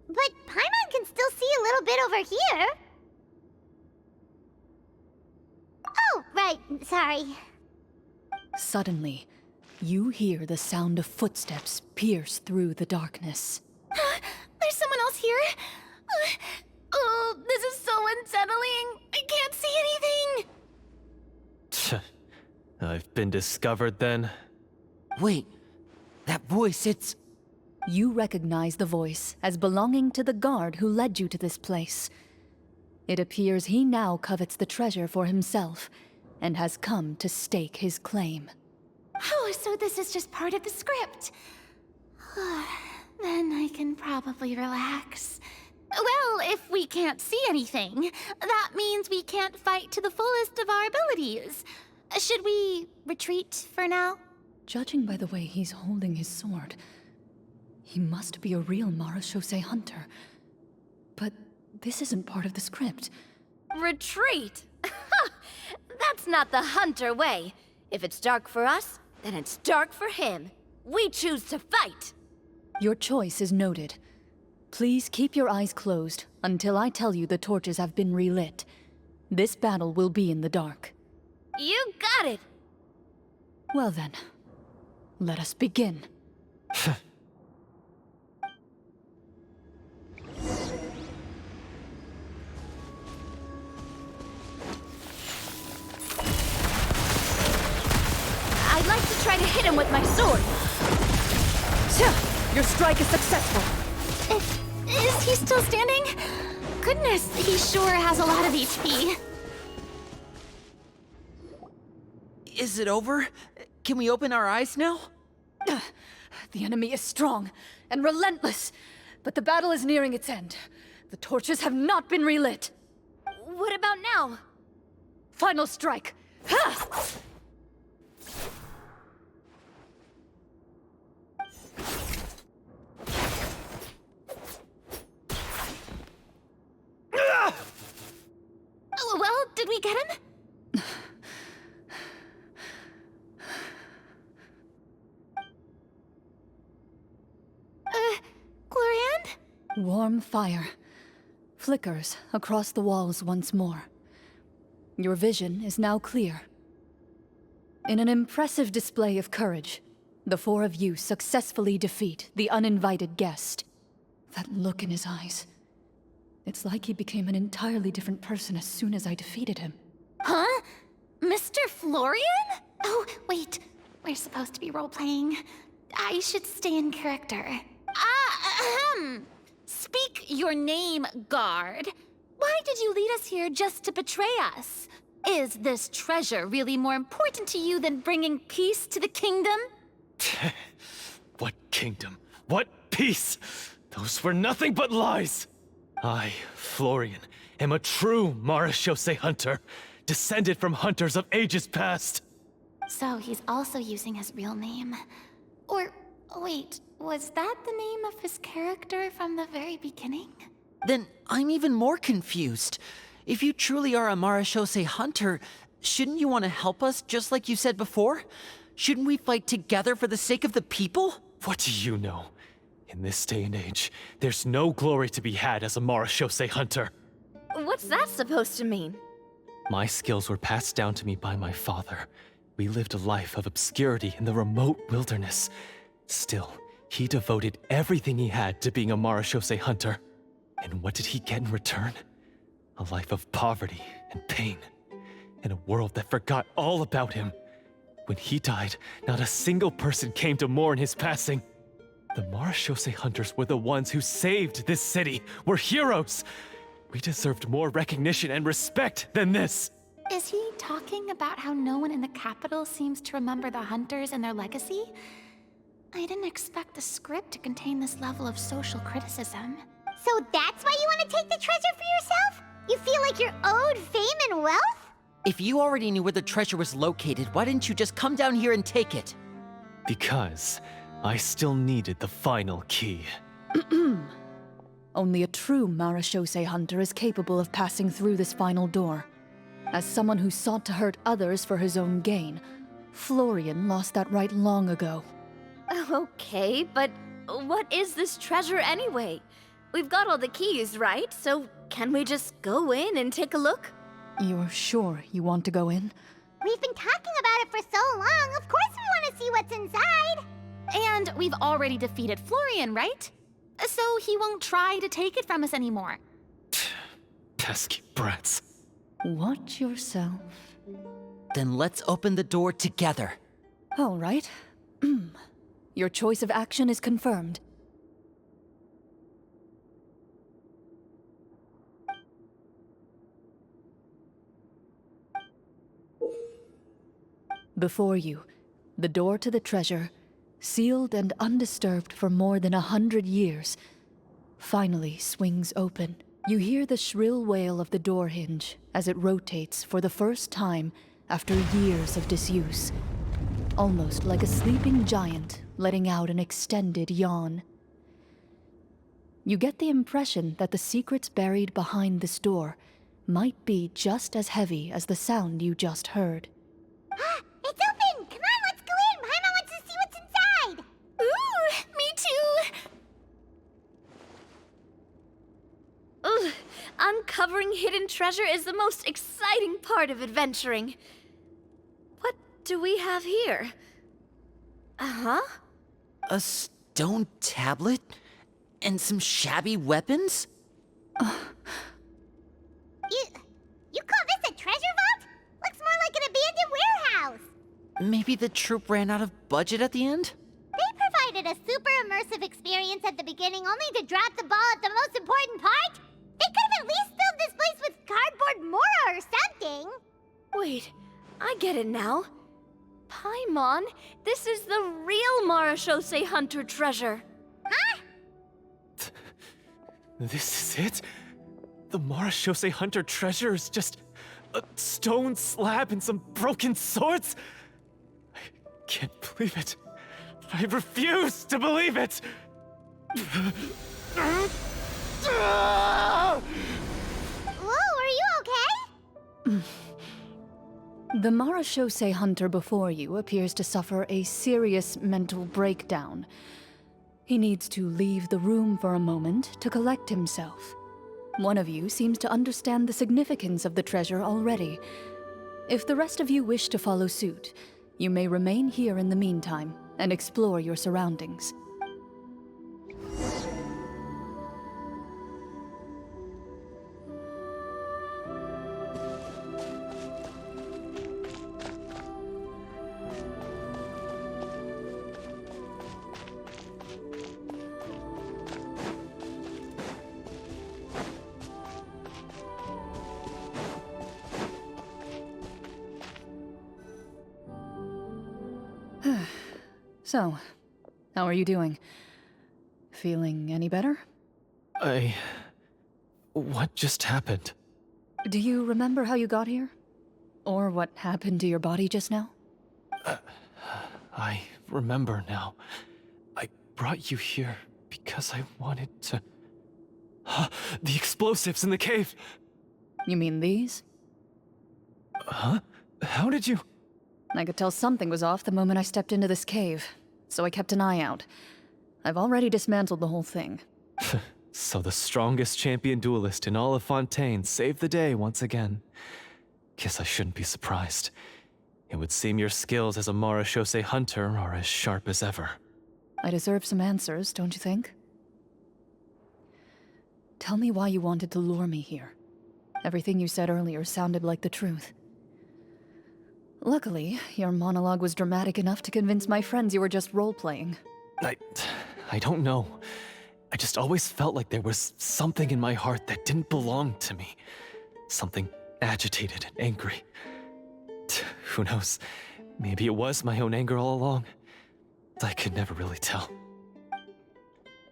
But Paimon can still see a little bit over here. Oh, right, sorry. Suddenly, you hear the sound of footsteps pierce through the darkness. There's someone else here? Oh, this is so unsettling. I can't see anything. I've been discovered then. Wait, that voice, it's... You recognize the voice as belonging to the guard who led you to this place. It appears he now covets the treasure for himself, and has come to stake his claim. Oh, so this is just part of the script. Then I can probably relax. Well, if we can't see anything, that means we can't fight to the fullest of our abilities. Should we retreat for now? Judging by the way he's holding his sword, he must be a real miHoYo hunter. But this isn't part of the script. Retreat? That's not the hunter way. If it's dark for us, then it's dark for him. We choose to fight. Your choice is noted. Please keep your eyes closed until I tell you the torches have been relit. This battle will be in the dark. You got it. Well then, let us begin. I'd like to try to hit him with my sword. Your strike is successful. Is he still standing? Goodness, he sure has a lot of HP. Is it over? Can we open our eyes now? The enemy is strong and relentless, but the battle is nearing its end. The torches have not been relit. What about now? Final strike. Ha! Well, did we get him? Clorinde? Warm fire flickers across the walls once more. Your vision is now clear. In an impressive display of courage, the four of you successfully defeat the uninvited guest. That look in his eyes. It's like he became an entirely different person as soon as I defeated him. Huh? Mr. Florian? Oh, wait. We're supposed to be role-playing. I should stay in character. Speak your name, guard. Why did you lead us here just to betray us? Is this treasure really more important to you than bringing peace to the kingdom? What kingdom? What peace? Those were nothing but lies! I, Florian, am a true miHoYo hunter, descended from hunters of ages past. So he's also using his real name. Or, wait, was that the name of his character from the very beginning? Then I'm even more confused. If you truly are a miHoYo hunter, shouldn't you want to help us just like you said before? Shouldn't we fight together for the sake of the people? What do you know? In this day and age, there's no glory to be had as a miHoYo hunter. What's that supposed to mean? My skills were passed down to me by my father. We lived a life of obscurity in the remote wilderness. Still, he devoted everything he had to being a miHoYo hunter. And what did he get in return? A life of poverty and pain. In a world that forgot all about him. When he died, not a single person came to mourn his passing. The miHoYo hunters were the ones who saved this city. We're heroes. We deserved more recognition and respect than this. Is he talking about how no one in the capital seems to remember the hunters and their legacy? I didn't expect the script to contain this level of social criticism. So that's why you want to take the treasure for yourself? You feel like you're owed fame and wealth? If you already knew where the treasure was located, why didn't you just come down here and take it? Because I still needed the final key. Only a true Marashose hunter is capable of passing through this final door. As someone who sought to hurt others for his own gain, Florian lost that right long ago. Okay, but what is this treasure anyway? We've got all the keys, right? So can we just go in and take a look? You're sure you want to go in? We've been talking about it for so long. Of course we want to see what's inside. And we've already defeated Florian, right? So he won't try to take it from us anymore. Pesky brats. Watch yourself. Then let's open the door together. All right. Your choice of action is confirmed. Before you, the door to the treasure, sealed and undisturbed for more than 100 years, finally swings open. You hear the shrill wail of the door hinge as it rotates for the first time after years of disuse, almost like a sleeping giant letting out an extended yawn. You get the impression that the secrets buried behind this door might be just as heavy as the sound you just heard. It's open! Come on, let's go in! Paimon wants to see what's inside! Ooh, me too! Ugh, uncovering hidden treasure is the most exciting part of adventuring. What do we have here? Uh-huh. A stone tablet? And some shabby weapons? You call this a treasure vault? Looks more like an abandoned warehouse. Maybe the troop ran out of budget at the end? They provided a super immersive experience at the beginning only to drop the ball at the most important part. They could have at least filled this place with cardboard Mora or something. Wait, I get it now. Paimon, this is the real Marashose hunter treasure. Huh? This is it? The Marashose Hunter treasure is just a stone slab and some broken swords? I can't believe it. I refuse to believe it! Whoa, are you okay? The Marashose hunter before you appears to suffer a serious mental breakdown. He needs to leave the room for a moment to collect himself. One of you seems to understand the significance of the treasure already. If the rest of you wish to follow suit, you may remain here in the meantime and explore your surroundings. So, how are you doing? Feeling any better? What just happened? Do you remember how you got here? Or what happened to your body just now? I remember now. I brought you here because I wanted to... The explosives in the cave! You mean these? Huh? How did you... I could tell something was off the moment I stepped into this cave, so I kept an eye out. I've already dismantled the whole thing. So the strongest champion duelist in all of Fontaine saved the day once again. Guess I shouldn't be surprised. It would seem your skills as a Marashose hunter are as sharp as ever. I deserve some answers, don't you think? Tell me why you wanted to lure me here. Everything you said earlier sounded like the truth. Luckily, your monologue was dramatic enough to convince my friends you were just role-playing. I don't know. I just always felt like there was something in my heart that didn't belong to me. Something agitated and angry. Who knows? Maybe it was my own anger all along. I could never really tell.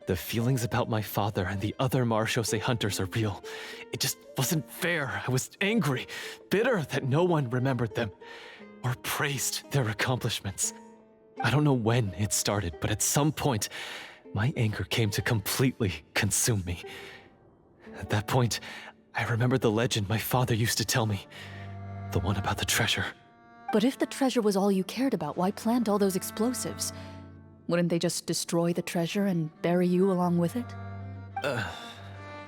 The feelings about my father and the other Marshose hunters are real. It just wasn't fair. I was angry, bitter that no one remembered them or praised their accomplishments. I don't know when it started, but at some point, my anger came to completely consume me. At that point, I remembered the legend my father used to tell me. The one about the treasure. But if the treasure was all you cared about, why plant all those explosives? Wouldn't they just destroy the treasure and bury you along with it?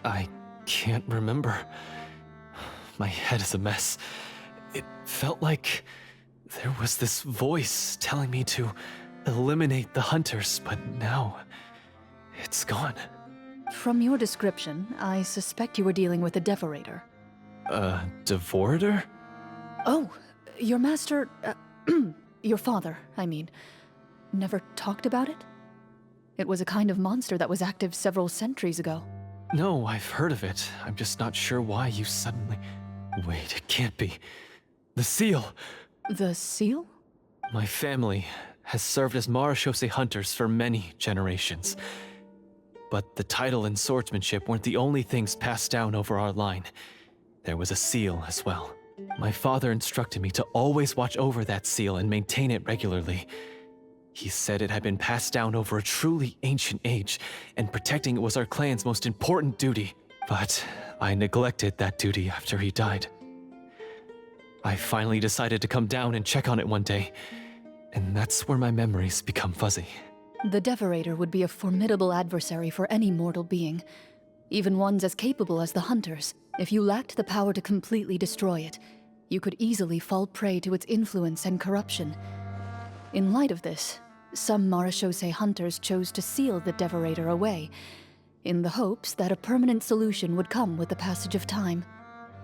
I can't remember. My head is a mess. It felt like there was this voice telling me to eliminate the hunters, but now it's gone. From your description, I suspect you were dealing with a devorator. Devorator? Oh, your master, your father, I mean, never talked about it? It was a kind of monster that was active several centuries ago. No, I've heard of it. I'm just not sure why you suddenly... Wait, it can't be. The seal! The seal? My family has served as Marashose hunters for many generations. But the title and swordsmanship weren't the only things passed down over our line. There was a seal as well. My father instructed me to always watch over that seal and maintain it regularly. He said it had been passed down over a truly ancient age, and protecting it was our clan's most important duty. But I neglected that duty after he died. I finally decided to come down and check on it one day, and that's where my memories become fuzzy. The devorator would be a formidable adversary for any mortal being, even ones as capable as the hunters. If you lacked the power to completely destroy it, you could easily fall prey to its influence and corruption. In light of this, some Marashose hunters chose to seal the devorator away, in the hopes that a permanent solution would come with the passage of time.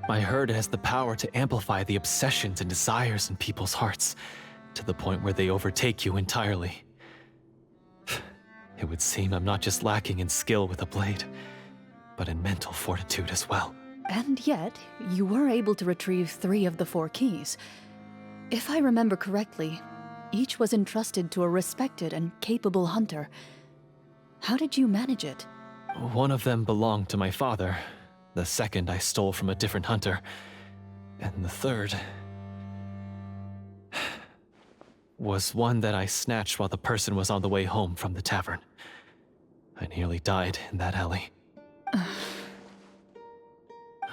I heard it has the power to amplify the obsessions and desires in people's hearts, to the point where they overtake you entirely. It would seem I'm not just lacking in skill with a blade, but in mental fortitude as well. And yet, you were able to retrieve 3 of the 4 keys. If I remember correctly, each was entrusted to a respected and capable hunter. How did you manage it? One of them belonged to my father. The second I stole from a different hunter. And the third... was one that I snatched while the person was on the way home from the tavern. I nearly died in that alley.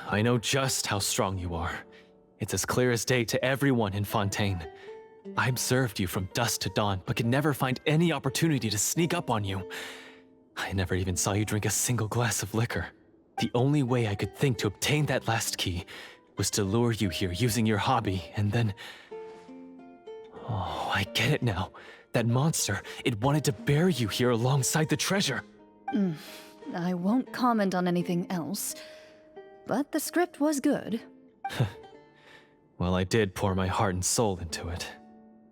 I know just how strong you are. It's as clear as day to everyone in Fontaine. I observed you from dusk to dawn, but could never find any opportunity to sneak up on you. I never even saw you drink a single glass of liquor. The only way I could think to obtain that last key was to lure you here using your hobby, and then... Oh, I get it now. That monster, it wanted to bury you here alongside the treasure. I won't comment on anything else, but the script was good. Well, I did pour my heart and soul into it.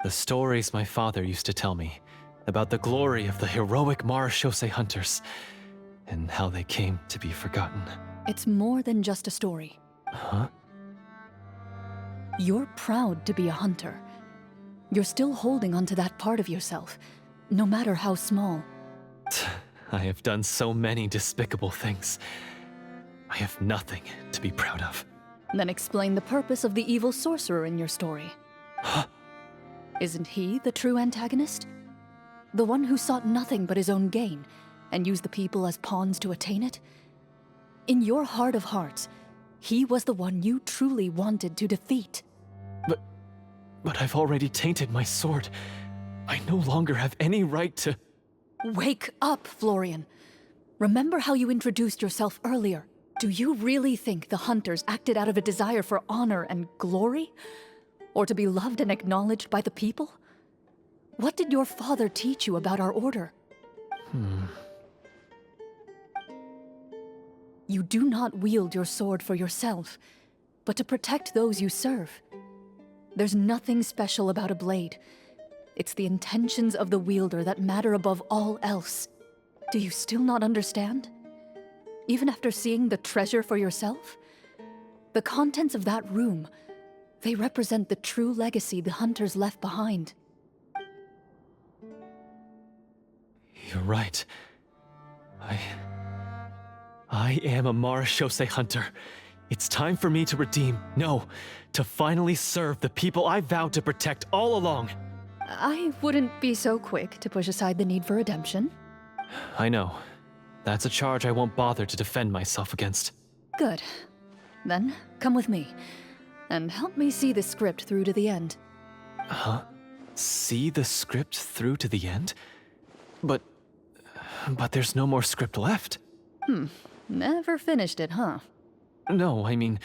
The stories my father used to tell me about the glory of the heroic Marashose hunters and how they came to be forgotten. It's more than just a story. Huh? You're proud to be a hunter. You're still holding onto that part of yourself, no matter how small. I have done so many despicable things. I have nothing to be proud of. Then explain the purpose of the evil sorcerer in your story. Huh? Isn't he the true antagonist? The one who sought nothing but his own gain, and used the people as pawns to attain it? In your heart of hearts, he was the one you truly wanted to defeat. But I've already tainted my sword. I no longer have any right to... Wake up, Florian. Remember how you introduced yourself earlier. Do you really think the hunters acted out of a desire for honor and glory? Or to be loved and acknowledged by the people? What did your father teach you about our order? You do not wield your sword for yourself, but to protect those you serve. There's nothing special about a blade. It's the intentions of the wielder that matter above all else. Do you still not understand? Even after seeing the treasure for yourself? The contents of that room, they represent the true legacy the hunters left behind. You're right. I am a Marashose hunter. It's time for me to redeem, no, to finally serve the people I vowed to protect all along. I wouldn't be so quick to push aside the need for redemption. I know. That's a charge I won't bother to defend myself against. Good. Then, come with me, and help me see the script through to the end. Huh? See the script through to the end? But there's no more script left. Never finished it, huh? No, I mean,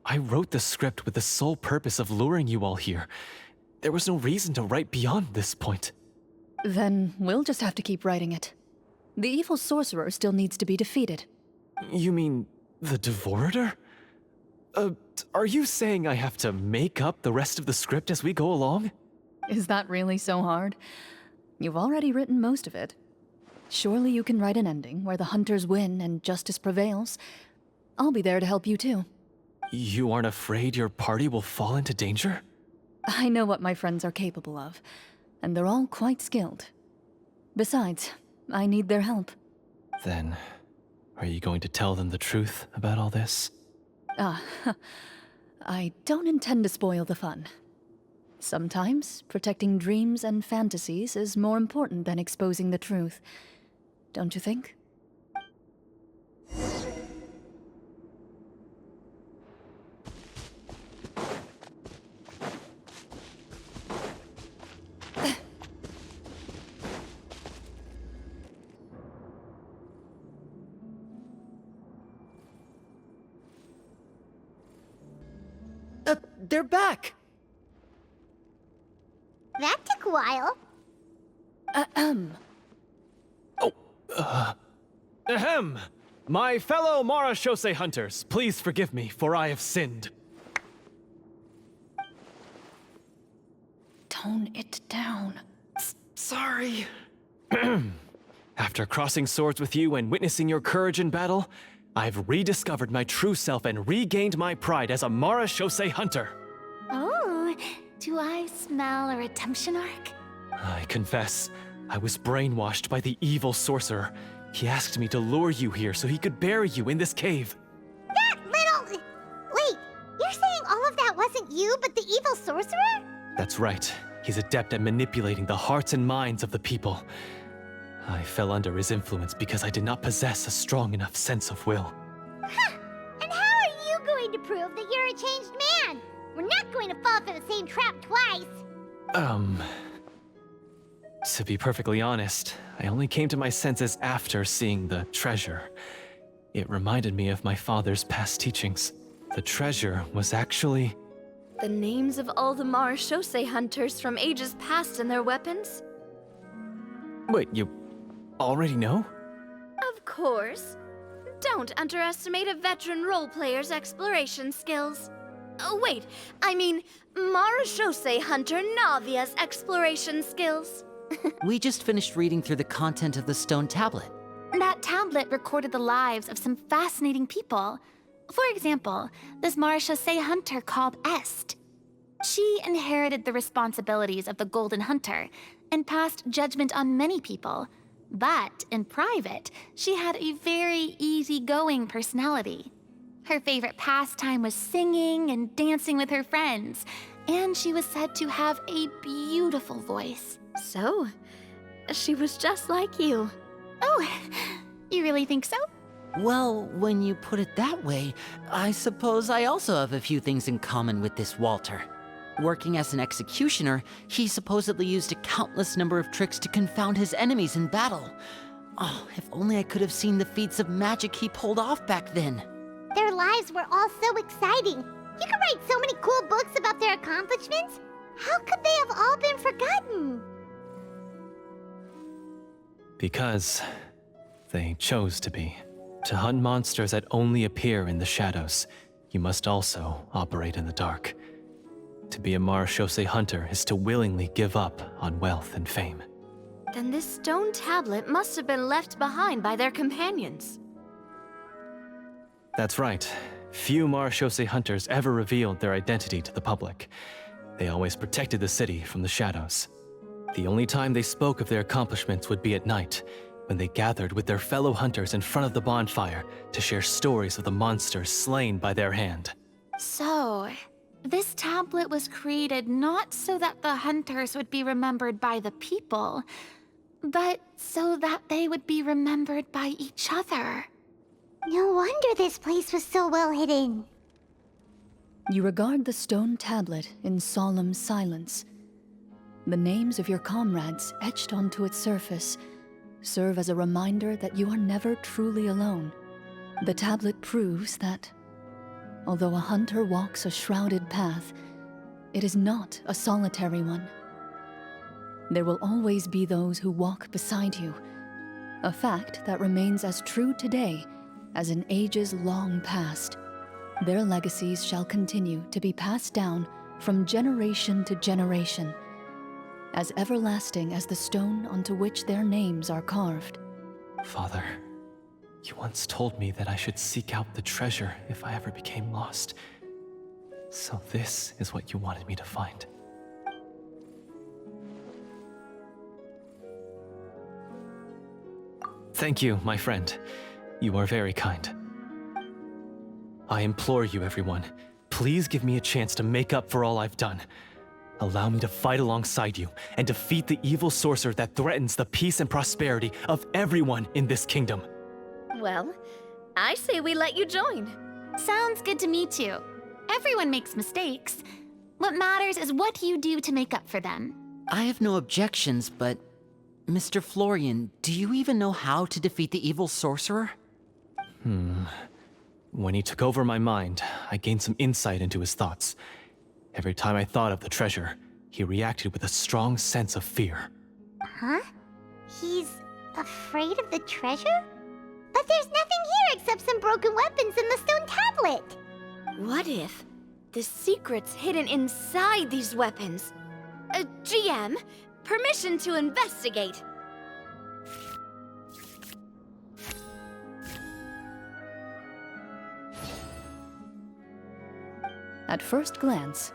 I wrote the script with the sole purpose of luring you all here. There was no reason to write beyond this point. Then we'll just have to keep writing it. The evil sorcerer still needs to be defeated. You mean the Devorator? Are you saying I have to make up the rest of the script as we go along? Is that really so hard? You've already written most of it. Surely you can write an ending where the hunters win and justice prevails. I'll be there to help you too. You aren't afraid your party will fall into danger? I know what my friends are capable of, and they're all quite skilled. Besides, I need their help. Then, are you going to tell them the truth about all this? I don't intend to spoil the fun. Sometimes, protecting dreams and fantasies is more important than exposing the truth. Don't you think? They're back! That took a while. Ahem! My fellow Marashose hunters, please forgive me, for I have sinned. Tone it down. Sorry. After crossing swords with you and witnessing your courage in battle, I've rediscovered my true self and regained my pride as a Marashose hunter. Oh, do I smell a redemption arc? I confess, I was brainwashed by the evil sorcerer. He asked me to lure you here so he could bury you in this cave. That little... Wait, you're saying all of that wasn't you, but the evil sorcerer? That's right. He's adept at manipulating the hearts and minds of the people. I fell under his influence because I did not possess a strong enough sense of will. Huh! And how are you going to prove that you're a changed man? We're not going to fall for the same trap twice. To be perfectly honest, I only came to my senses after seeing the treasure. It reminded me of my father's past teachings. The treasure was actually... The names of all the Marashose hunters from ages past and their weapons? Wait, you already know? Of course. Don't underestimate a veteran role player's exploration skills. Oh, wait, I mean Marashose hunter Navia's exploration skills. We just finished reading through the content of the stone tablet. That tablet recorded the lives of some fascinating people. For example, this Marashose hunter called Est. She inherited the responsibilities of the Golden Hunter and passed judgment on many people. But in private, she had a very easygoing personality. Her favorite pastime was singing and dancing with her friends, and she was said to have a beautiful voice. So, she was just like you. Oh, you really think so? Well, when you put it that way, I suppose I also have a few things in common with this Walter. Working as an executioner, he supposedly used a countless number of tricks to confound his enemies in battle. Oh, if only I could have seen the feats of magic he pulled off back then. Their lives were all so exciting. You could write so many cool books about their accomplishments. How could they have all been forgotten? Because they chose to be. To hunt monsters that only appear in the shadows, you must also operate in the dark. To be a Marashose hunter is to willingly give up on wealth and fame. Then this stone tablet must have been left behind by their companions. That's right. Few Marachose hunters ever revealed their identity to the public. They always protected the city from the shadows. The only time they spoke of their accomplishments would be at night, when they gathered with their fellow hunters in front of the bonfire to share stories of the monsters slain by their hand. So, this tablet was created not so that the hunters would be remembered by the people, but so that they would be remembered by each other. No wonder this place was so well hidden. You regard the stone tablet in solemn silence. The names of your comrades etched onto its surface serve as a reminder that you are never truly alone. The tablet proves that, although a hunter walks a shrouded path, it is not a solitary one. There will always be those who walk beside you, a fact that remains as true today as in ages long past. Their legacies shall continue to be passed down from generation to generation, as everlasting as the stone onto which their names are carved. Father, you once told me that I should seek out the treasure if I ever became lost. So this is what you wanted me to find. Thank you, my friend. You are very kind. I implore you, everyone, please give me a chance to make up for all I've done. Allow me to fight alongside you and defeat the evil sorcerer that threatens the peace and prosperity of everyone in this kingdom. Well, I say we let you join. Sounds good to me too. Everyone makes mistakes. What matters is what you do to make up for them. I have no objections, but Mr. Florian, do you even know how to defeat the evil sorcerer? When he took over my mind, I gained some insight into his thoughts. Every time I thought of the treasure, he reacted with a strong sense of fear. Huh? He's afraid of the treasure? But there's nothing here except some broken weapons in the stone tablet. What if the secret's hidden inside these weapons? GM, permission to investigate. At first glance,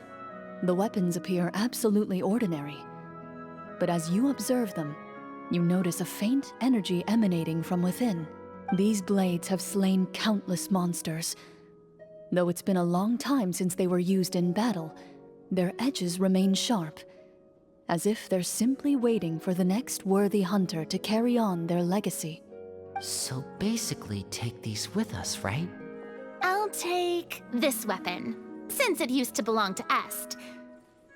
the weapons appear absolutely ordinary. But as you observe them, you notice a faint energy emanating from within. These blades have slain countless monsters. Though it's been a long time since they were used in battle, their edges remain sharp, as if they're simply waiting for the next worthy hunter to carry on their legacy. So basically take these with us, right? I'll take this weapon, since it used to belong to Est.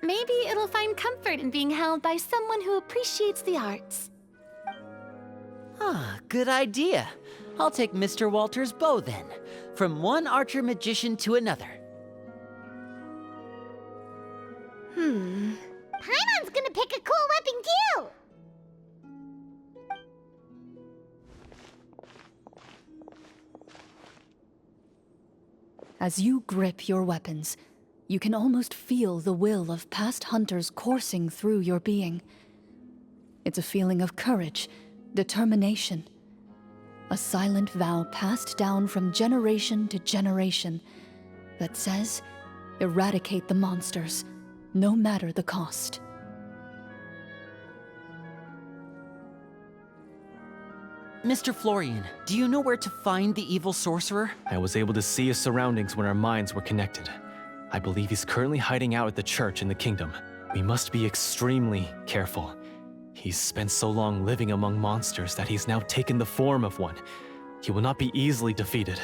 Maybe it'll find comfort in being held by someone who appreciates the arts. Ah, good idea. I'll take Mr. Walter's bow then, from one archer-magician to another. Paimon's gonna pick a cool weapon too! As you grip your weapons, you can almost feel the will of past hunters coursing through your being. It's a feeling of courage, determination, a silent vow passed down from generation to generation that says, eradicate the monsters, no matter the cost. Mr. Florian, do you know where to find the evil sorcerer? I was able to see his surroundings when our minds were connected. I believe he's currently hiding out at the church in the kingdom. We must be extremely careful. He's spent so long living among monsters that he's now taken the form of one. He will not be easily defeated.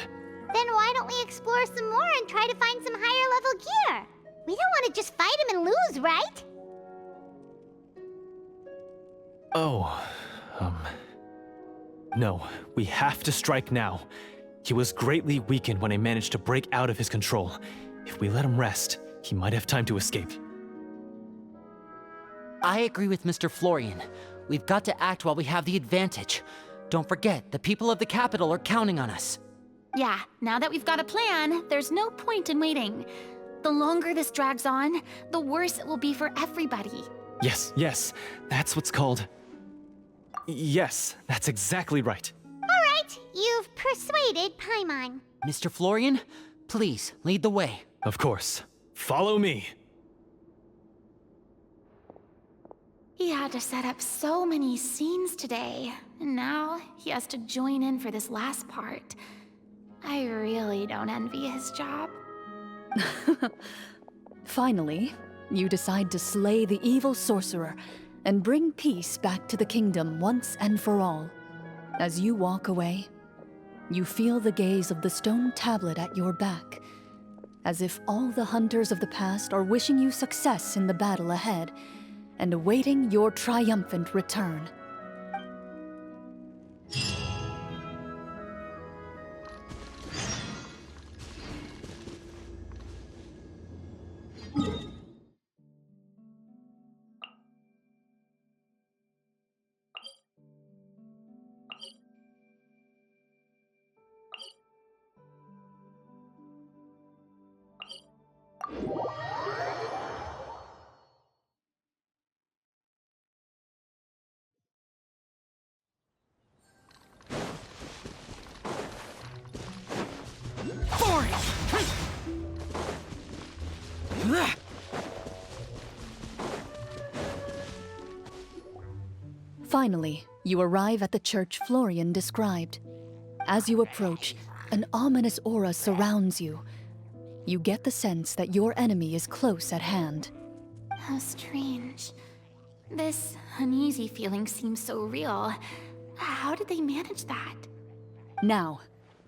Then why don't we explore some more and try to find some higher level gear? We don't want to just fight him and lose, right? No, we have to strike now. He was greatly weakened when I managed to break out of his control. If we let him rest, he might have time to escape. I agree with Mr. Florian. We've got to act while we have the advantage. Don't forget, the people of the capital are counting on us. Yeah, now that we've got a plan, there's no point in waiting. The longer this drags on, the worse it will be for everybody. Yes, that's what's called... Yes, that's exactly right. Alright, you've persuaded Paimon. Mr. Florian, Please, lead the way. Of course. Follow me. He had to set up so many scenes today, and now he has to join in for this last part. I really don't envy his job. Finally, you decide to slay the evil sorcerer and bring peace back to the kingdom once and for all. As you walk away, you feel the gaze of the stone tablet at your back, as if all the hunters of the past are wishing you success in the battle ahead and awaiting your triumphant return. Finally, you arrive at the church Florian described. As you approach, an ominous aura surrounds you. You get the sense that your enemy is close at hand. How strange. This uneasy feeling seems so real. How did they manage that? Now,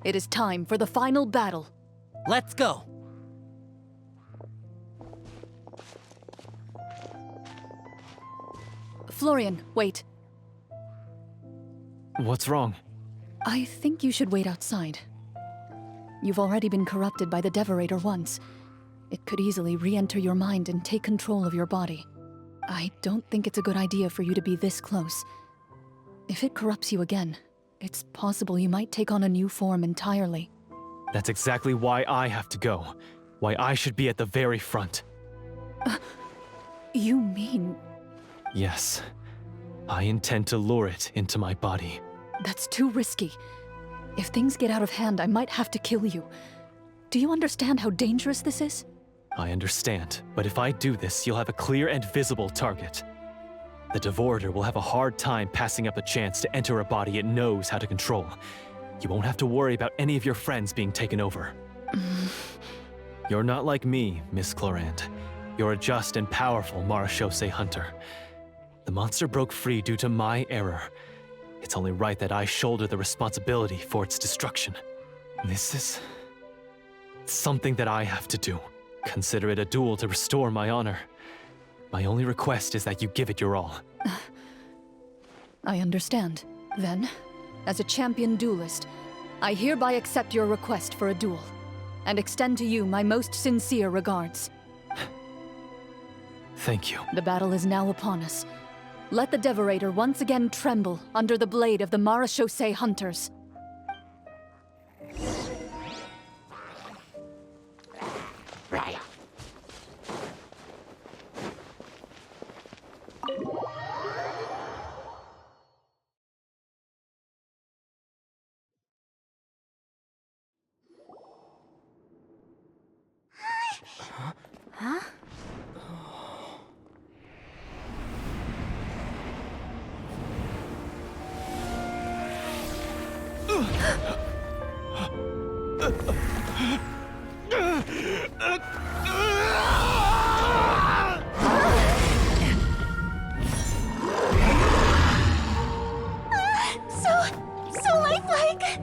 it is time for the final battle. Let's go! Florian, wait. What's wrong? I think you should wait outside. You've already been corrupted by the Devorator once. It could easily re-enter your mind and take control of your body. I don't think it's a good idea for you to be this close. If it corrupts you again, it's possible you might take on a new form entirely. That's exactly why I have to go. Why I should be at the very front. You mean... Yes. I intend to lure it into my body. That's too risky. If things get out of hand, I might have to kill you. Do you understand how dangerous this is? I understand, but if I do this, you'll have a clear and visible target. The Devorator will have a hard time passing up a chance to enter a body it knows how to control. You won't have to worry about any of your friends being taken over. You're not like me, Miss Clorinde. You're a just and powerful miHoYo hunter. The monster broke free due to my error. It's only right that I shoulder the responsibility for its destruction. This is... something that I have to do. Consider it a duel to restore my honor. My only request is that you give it your all. I understand. Then, as a champion duelist, I hereby accept your request for a duel, and extend to you my most sincere regards. Thank you. The battle is now upon us. Let the Devorator once again tremble under the blade of the miHoYo hunters. So lifelike!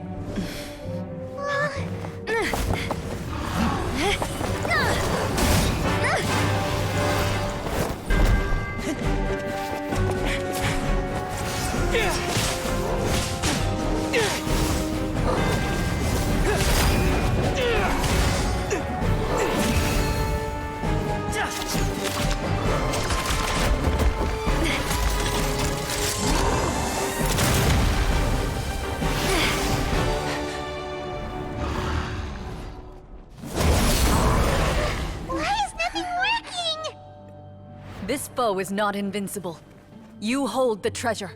This foe is not invincible. You hold the treasure,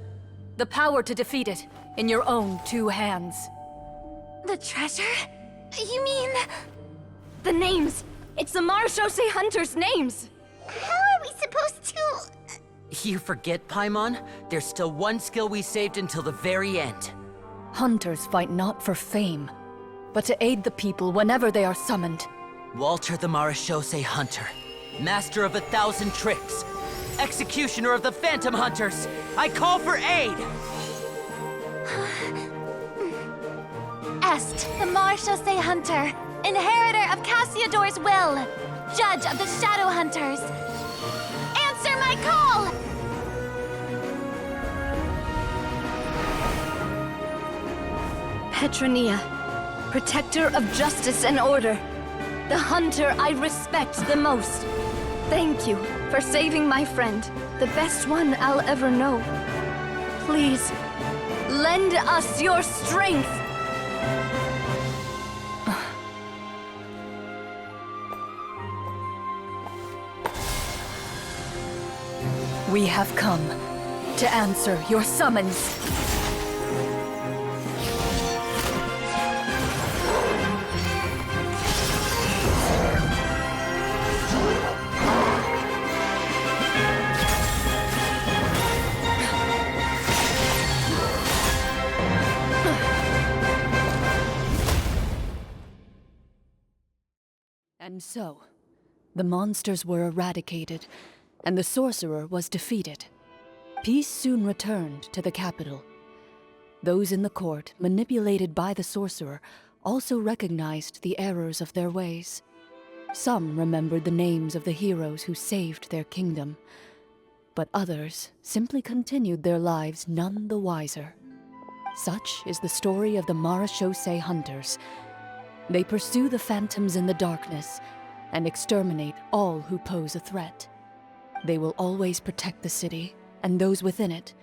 the power to defeat it, in your own two hands. The treasure? You mean... The names! It's the Marechaussee Hunters' names! How are we supposed to... You forget, Paimon? There's still one skill we saved until the very end. Hunters fight not for fame, but to aid the people whenever they are summoned. Walter the Marechaussee Hunter, master of 1,000 tricks, executioner of the Phantom Hunters, I call for aid! Est, the Marechaussee Hunter, inheritor of Cassiodor's will, judge of the Shadow Hunters. Answer my call! Petronia, protector of justice and order. The hunter I respect the most. Thank you for saving my friend, the best one I'll ever know. Please, lend us your strength! We have come to answer your summons. And so, the monsters were eradicated, and the sorcerer was defeated. Peace soon returned to the capital. Those in the court, manipulated by the sorcerer, also recognized the errors of their ways. Some remembered the names of the heroes who saved their kingdom, but others simply continued their lives none the wiser. Such is the story of the Marechaussee Hunters. They pursue the phantoms in the darkness and exterminate all who pose a threat. They will always protect the city and those within it,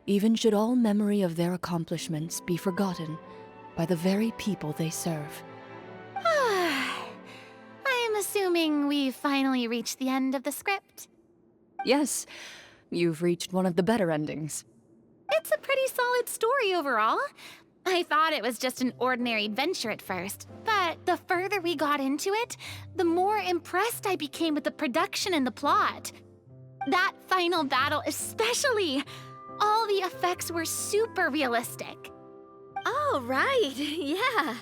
even should all memory of their accomplishments be forgotten by the very people they serve. I am assuming we've finally reached the end of the script. Yes, you've reached one of the better endings. It's a pretty solid story overall. I thought it was just an ordinary adventure at first, but the further we got into it, the more impressed I became with the production and the plot. That final battle especially. All the effects were super realistic. Oh, right. Yeah,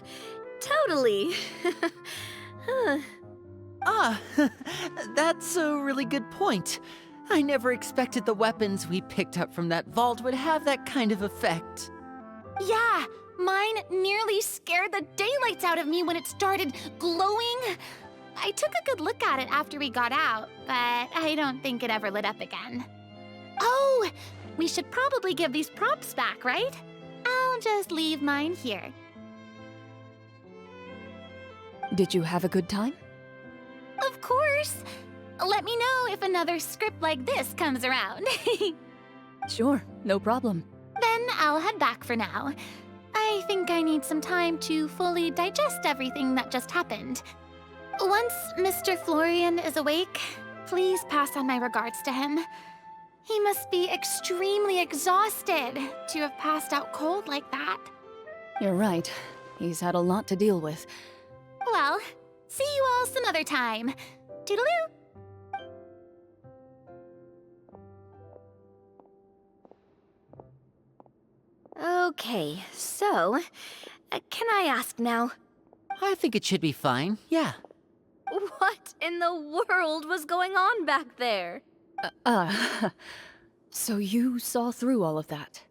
totally. That's a really good point. I never expected the weapons we picked up from that vault would have that kind of effect. Yeah, mine nearly scared the daylights out of me when it started glowing. I took a good look at it after we got out, but I don't think it ever lit up again. Oh, we should probably give these props back, right? I'll just leave mine here. Did you have a good time? Of course. Let me know if another script like this comes around. Sure, no problem. Then I'll head back for now. I think I need some time to fully digest everything that just happened. Once Mr. Florian is awake, please pass on my regards to him. He must be extremely exhausted to have passed out cold like that. You're right. He's had a lot to deal with. Well, see you all some other time. Toodaloo! Okay, so, can I ask now? I think it should be fine, yeah. What in the world was going on back there? So you saw through all of that?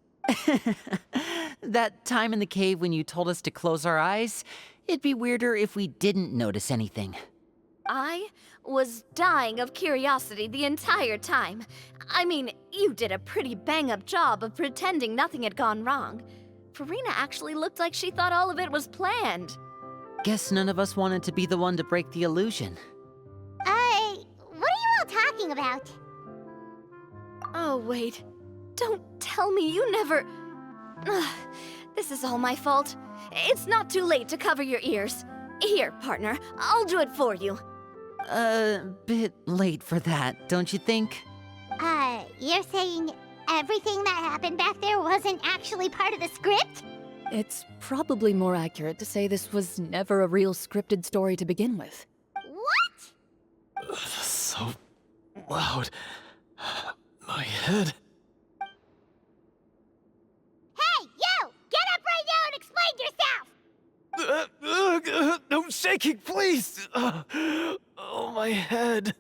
That time in the cave when you told us to close our eyes, it'd be weirder if we didn't notice anything. I was dying of curiosity the entire time. I mean, you did a pretty bang-up job of pretending nothing had gone wrong. Farina actually looked like she thought all of it was planned. Guess none of us wanted to be the one to break the illusion. What are you all talking about? Oh, wait. Don't tell me you never... Ugh, this is all my fault. It's not too late to cover your ears. Here, partner, I'll do it for you. Bit late for that, don't you think? You're saying everything that happened back there wasn't actually part of the script? It's probably more accurate to say this was never a real scripted story to begin with. What? So loud. My head. Hey, you! Get up right now and explain yourself! No shaking, please! Oh, my head.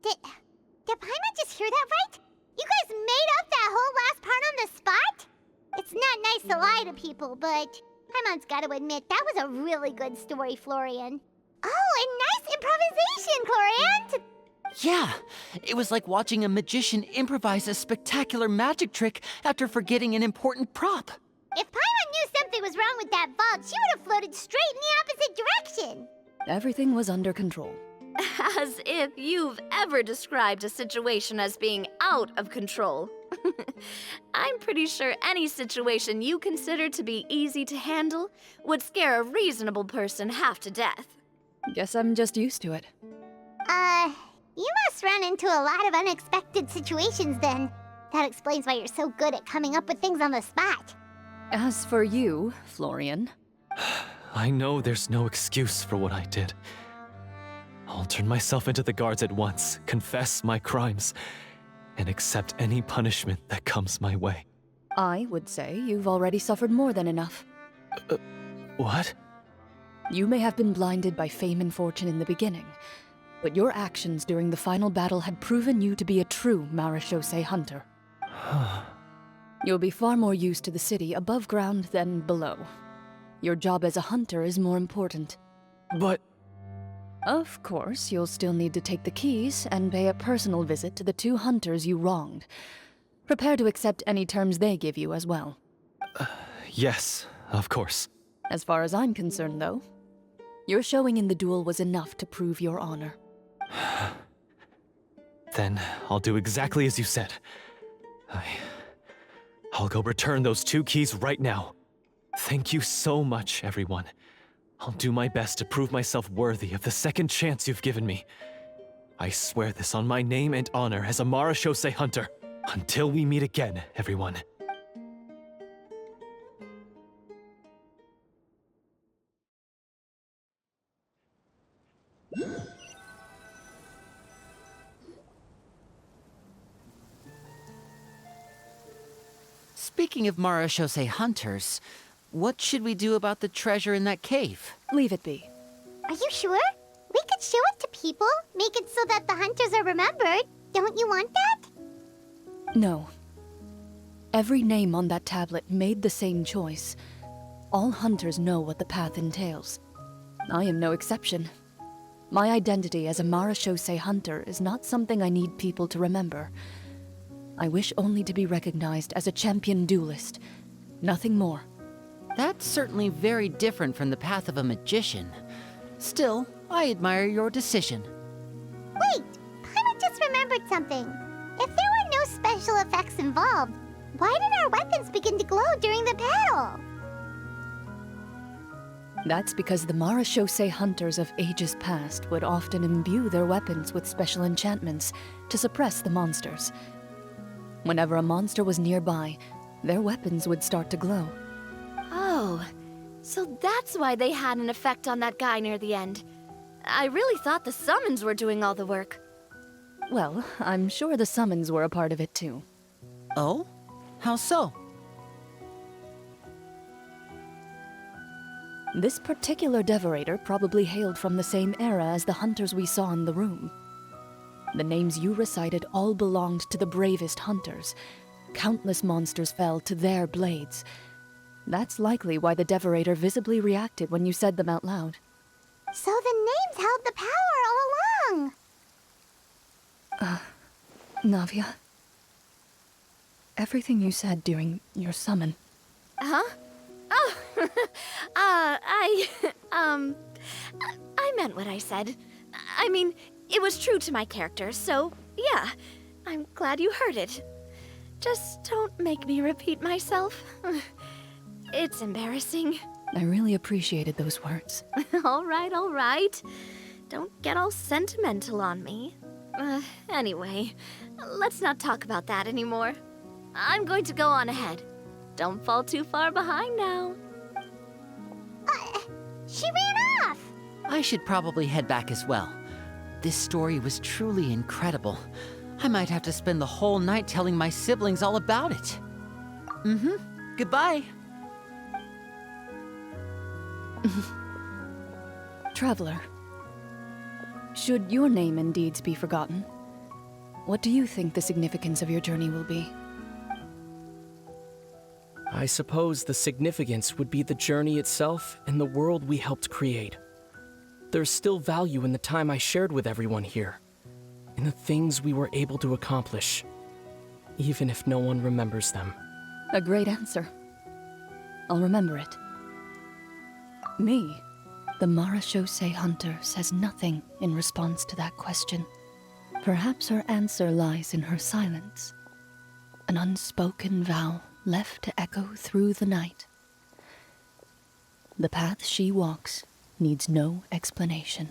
Did Paimon just hear that right? You guys made up that whole last part on the spot? It's not nice to lie to people, but Paimon's got to admit, that was a really good story, Florian. Oh, and nice improvisation, Clorinde! Yeah, it was like watching a magician improvise a spectacular magic trick after forgetting an important prop. If Paimon knew something was wrong with that vault, she would have floated straight in the opposite direction. Everything was under control. As if you've ever described a situation as being out of control. I'm pretty sure any situation you consider to be easy to handle would scare a reasonable person half to death. Guess I'm just used to it. You must run into a lot of unexpected situations then. That explains why you're so good at coming up with things on the spot. As for you, Florian, I know there's no excuse for what I did. I'll turn myself into the guards at once, confess my crimes, and accept any punishment that comes my way. I would say you've already suffered more than enough. What? You may have been blinded by fame and fortune in the beginning, but your actions during the final battle had proven you to be a true miHoYo hunter. You'll be far more used to the city above ground than below. Your job as a hunter is more important. But... Of course, you'll still need to take the keys and pay a personal visit to the 2 hunters you wronged. Prepare to accept any terms they give you as well. Yes, of course. As far as I'm concerned, though, your showing in the duel was enough to prove your honor. Then I'll do exactly as you said. I'll go return those 2 keys right now. Thank you so much, everyone. I'll do my best to prove myself worthy of the second chance you've given me. I swear this on my name and honor as a miHoYo hunter. Until we meet again, everyone. Speaking of miHoYo hunters, what should we do about the treasure in that cave? Leave it be. Are you sure? We could show it to people, make it so that the hunters are remembered. Don't you want that? No. Every name on that tablet made the same choice. All hunters know what the path entails. I am no exception. My identity as a miHoYo hunter is not something I need people to remember. I wish only to be recognized as a champion duelist. Nothing more. That's certainly very different from the path of a magician. Still, I admire your decision. Wait, Paimon just remembered something. If there were no special effects involved, why did our weapons begin to glow during the battle? That's because the miHoYo hunters of ages past would often imbue their weapons with special enchantments to suppress the monsters. Whenever a monster was nearby, their weapons would start to glow. Oh, so that's why they had an effect on that guy near the end. I really thought the summons were doing all the work. Well, I'm sure the summons were a part of it too. Oh? How so? This particular devorator probably hailed from the same era as the hunters we saw in the room. The names you recited all belonged to the bravest hunters. Countless monsters fell to their blades. That's likely why the devorator visibly reacted when you said them out loud. So the names held the power all along. Navia, everything you said during your summon. Huh? Oh, I meant what I said. I mean, it was true to my character, so yeah, I'm glad you heard it. Just don't make me repeat myself. It's embarrassing. I really appreciated those words. All right. Don't get all sentimental on me. Anyway, let's not talk about that anymore. I'm going to go on ahead. Don't fall too far behind now. She ran off! I should probably head back as well. This story was truly incredible. I might have to spend the whole night telling my siblings all about it. Goodbye. Traveler, should your name and deeds be forgotten, what do you think the significance of your journey will be? I suppose the significance would be the journey itself and the world we helped create. There's still value in the time I shared with everyone here, in the things we were able to accomplish, even if no one remembers them. A great answer. I'll remember it. Me, the Marachose Hunter, says nothing in response to that question. Perhaps her answer lies in her silence, an unspoken vow left to echo through the night. The path she walks needs no explanation.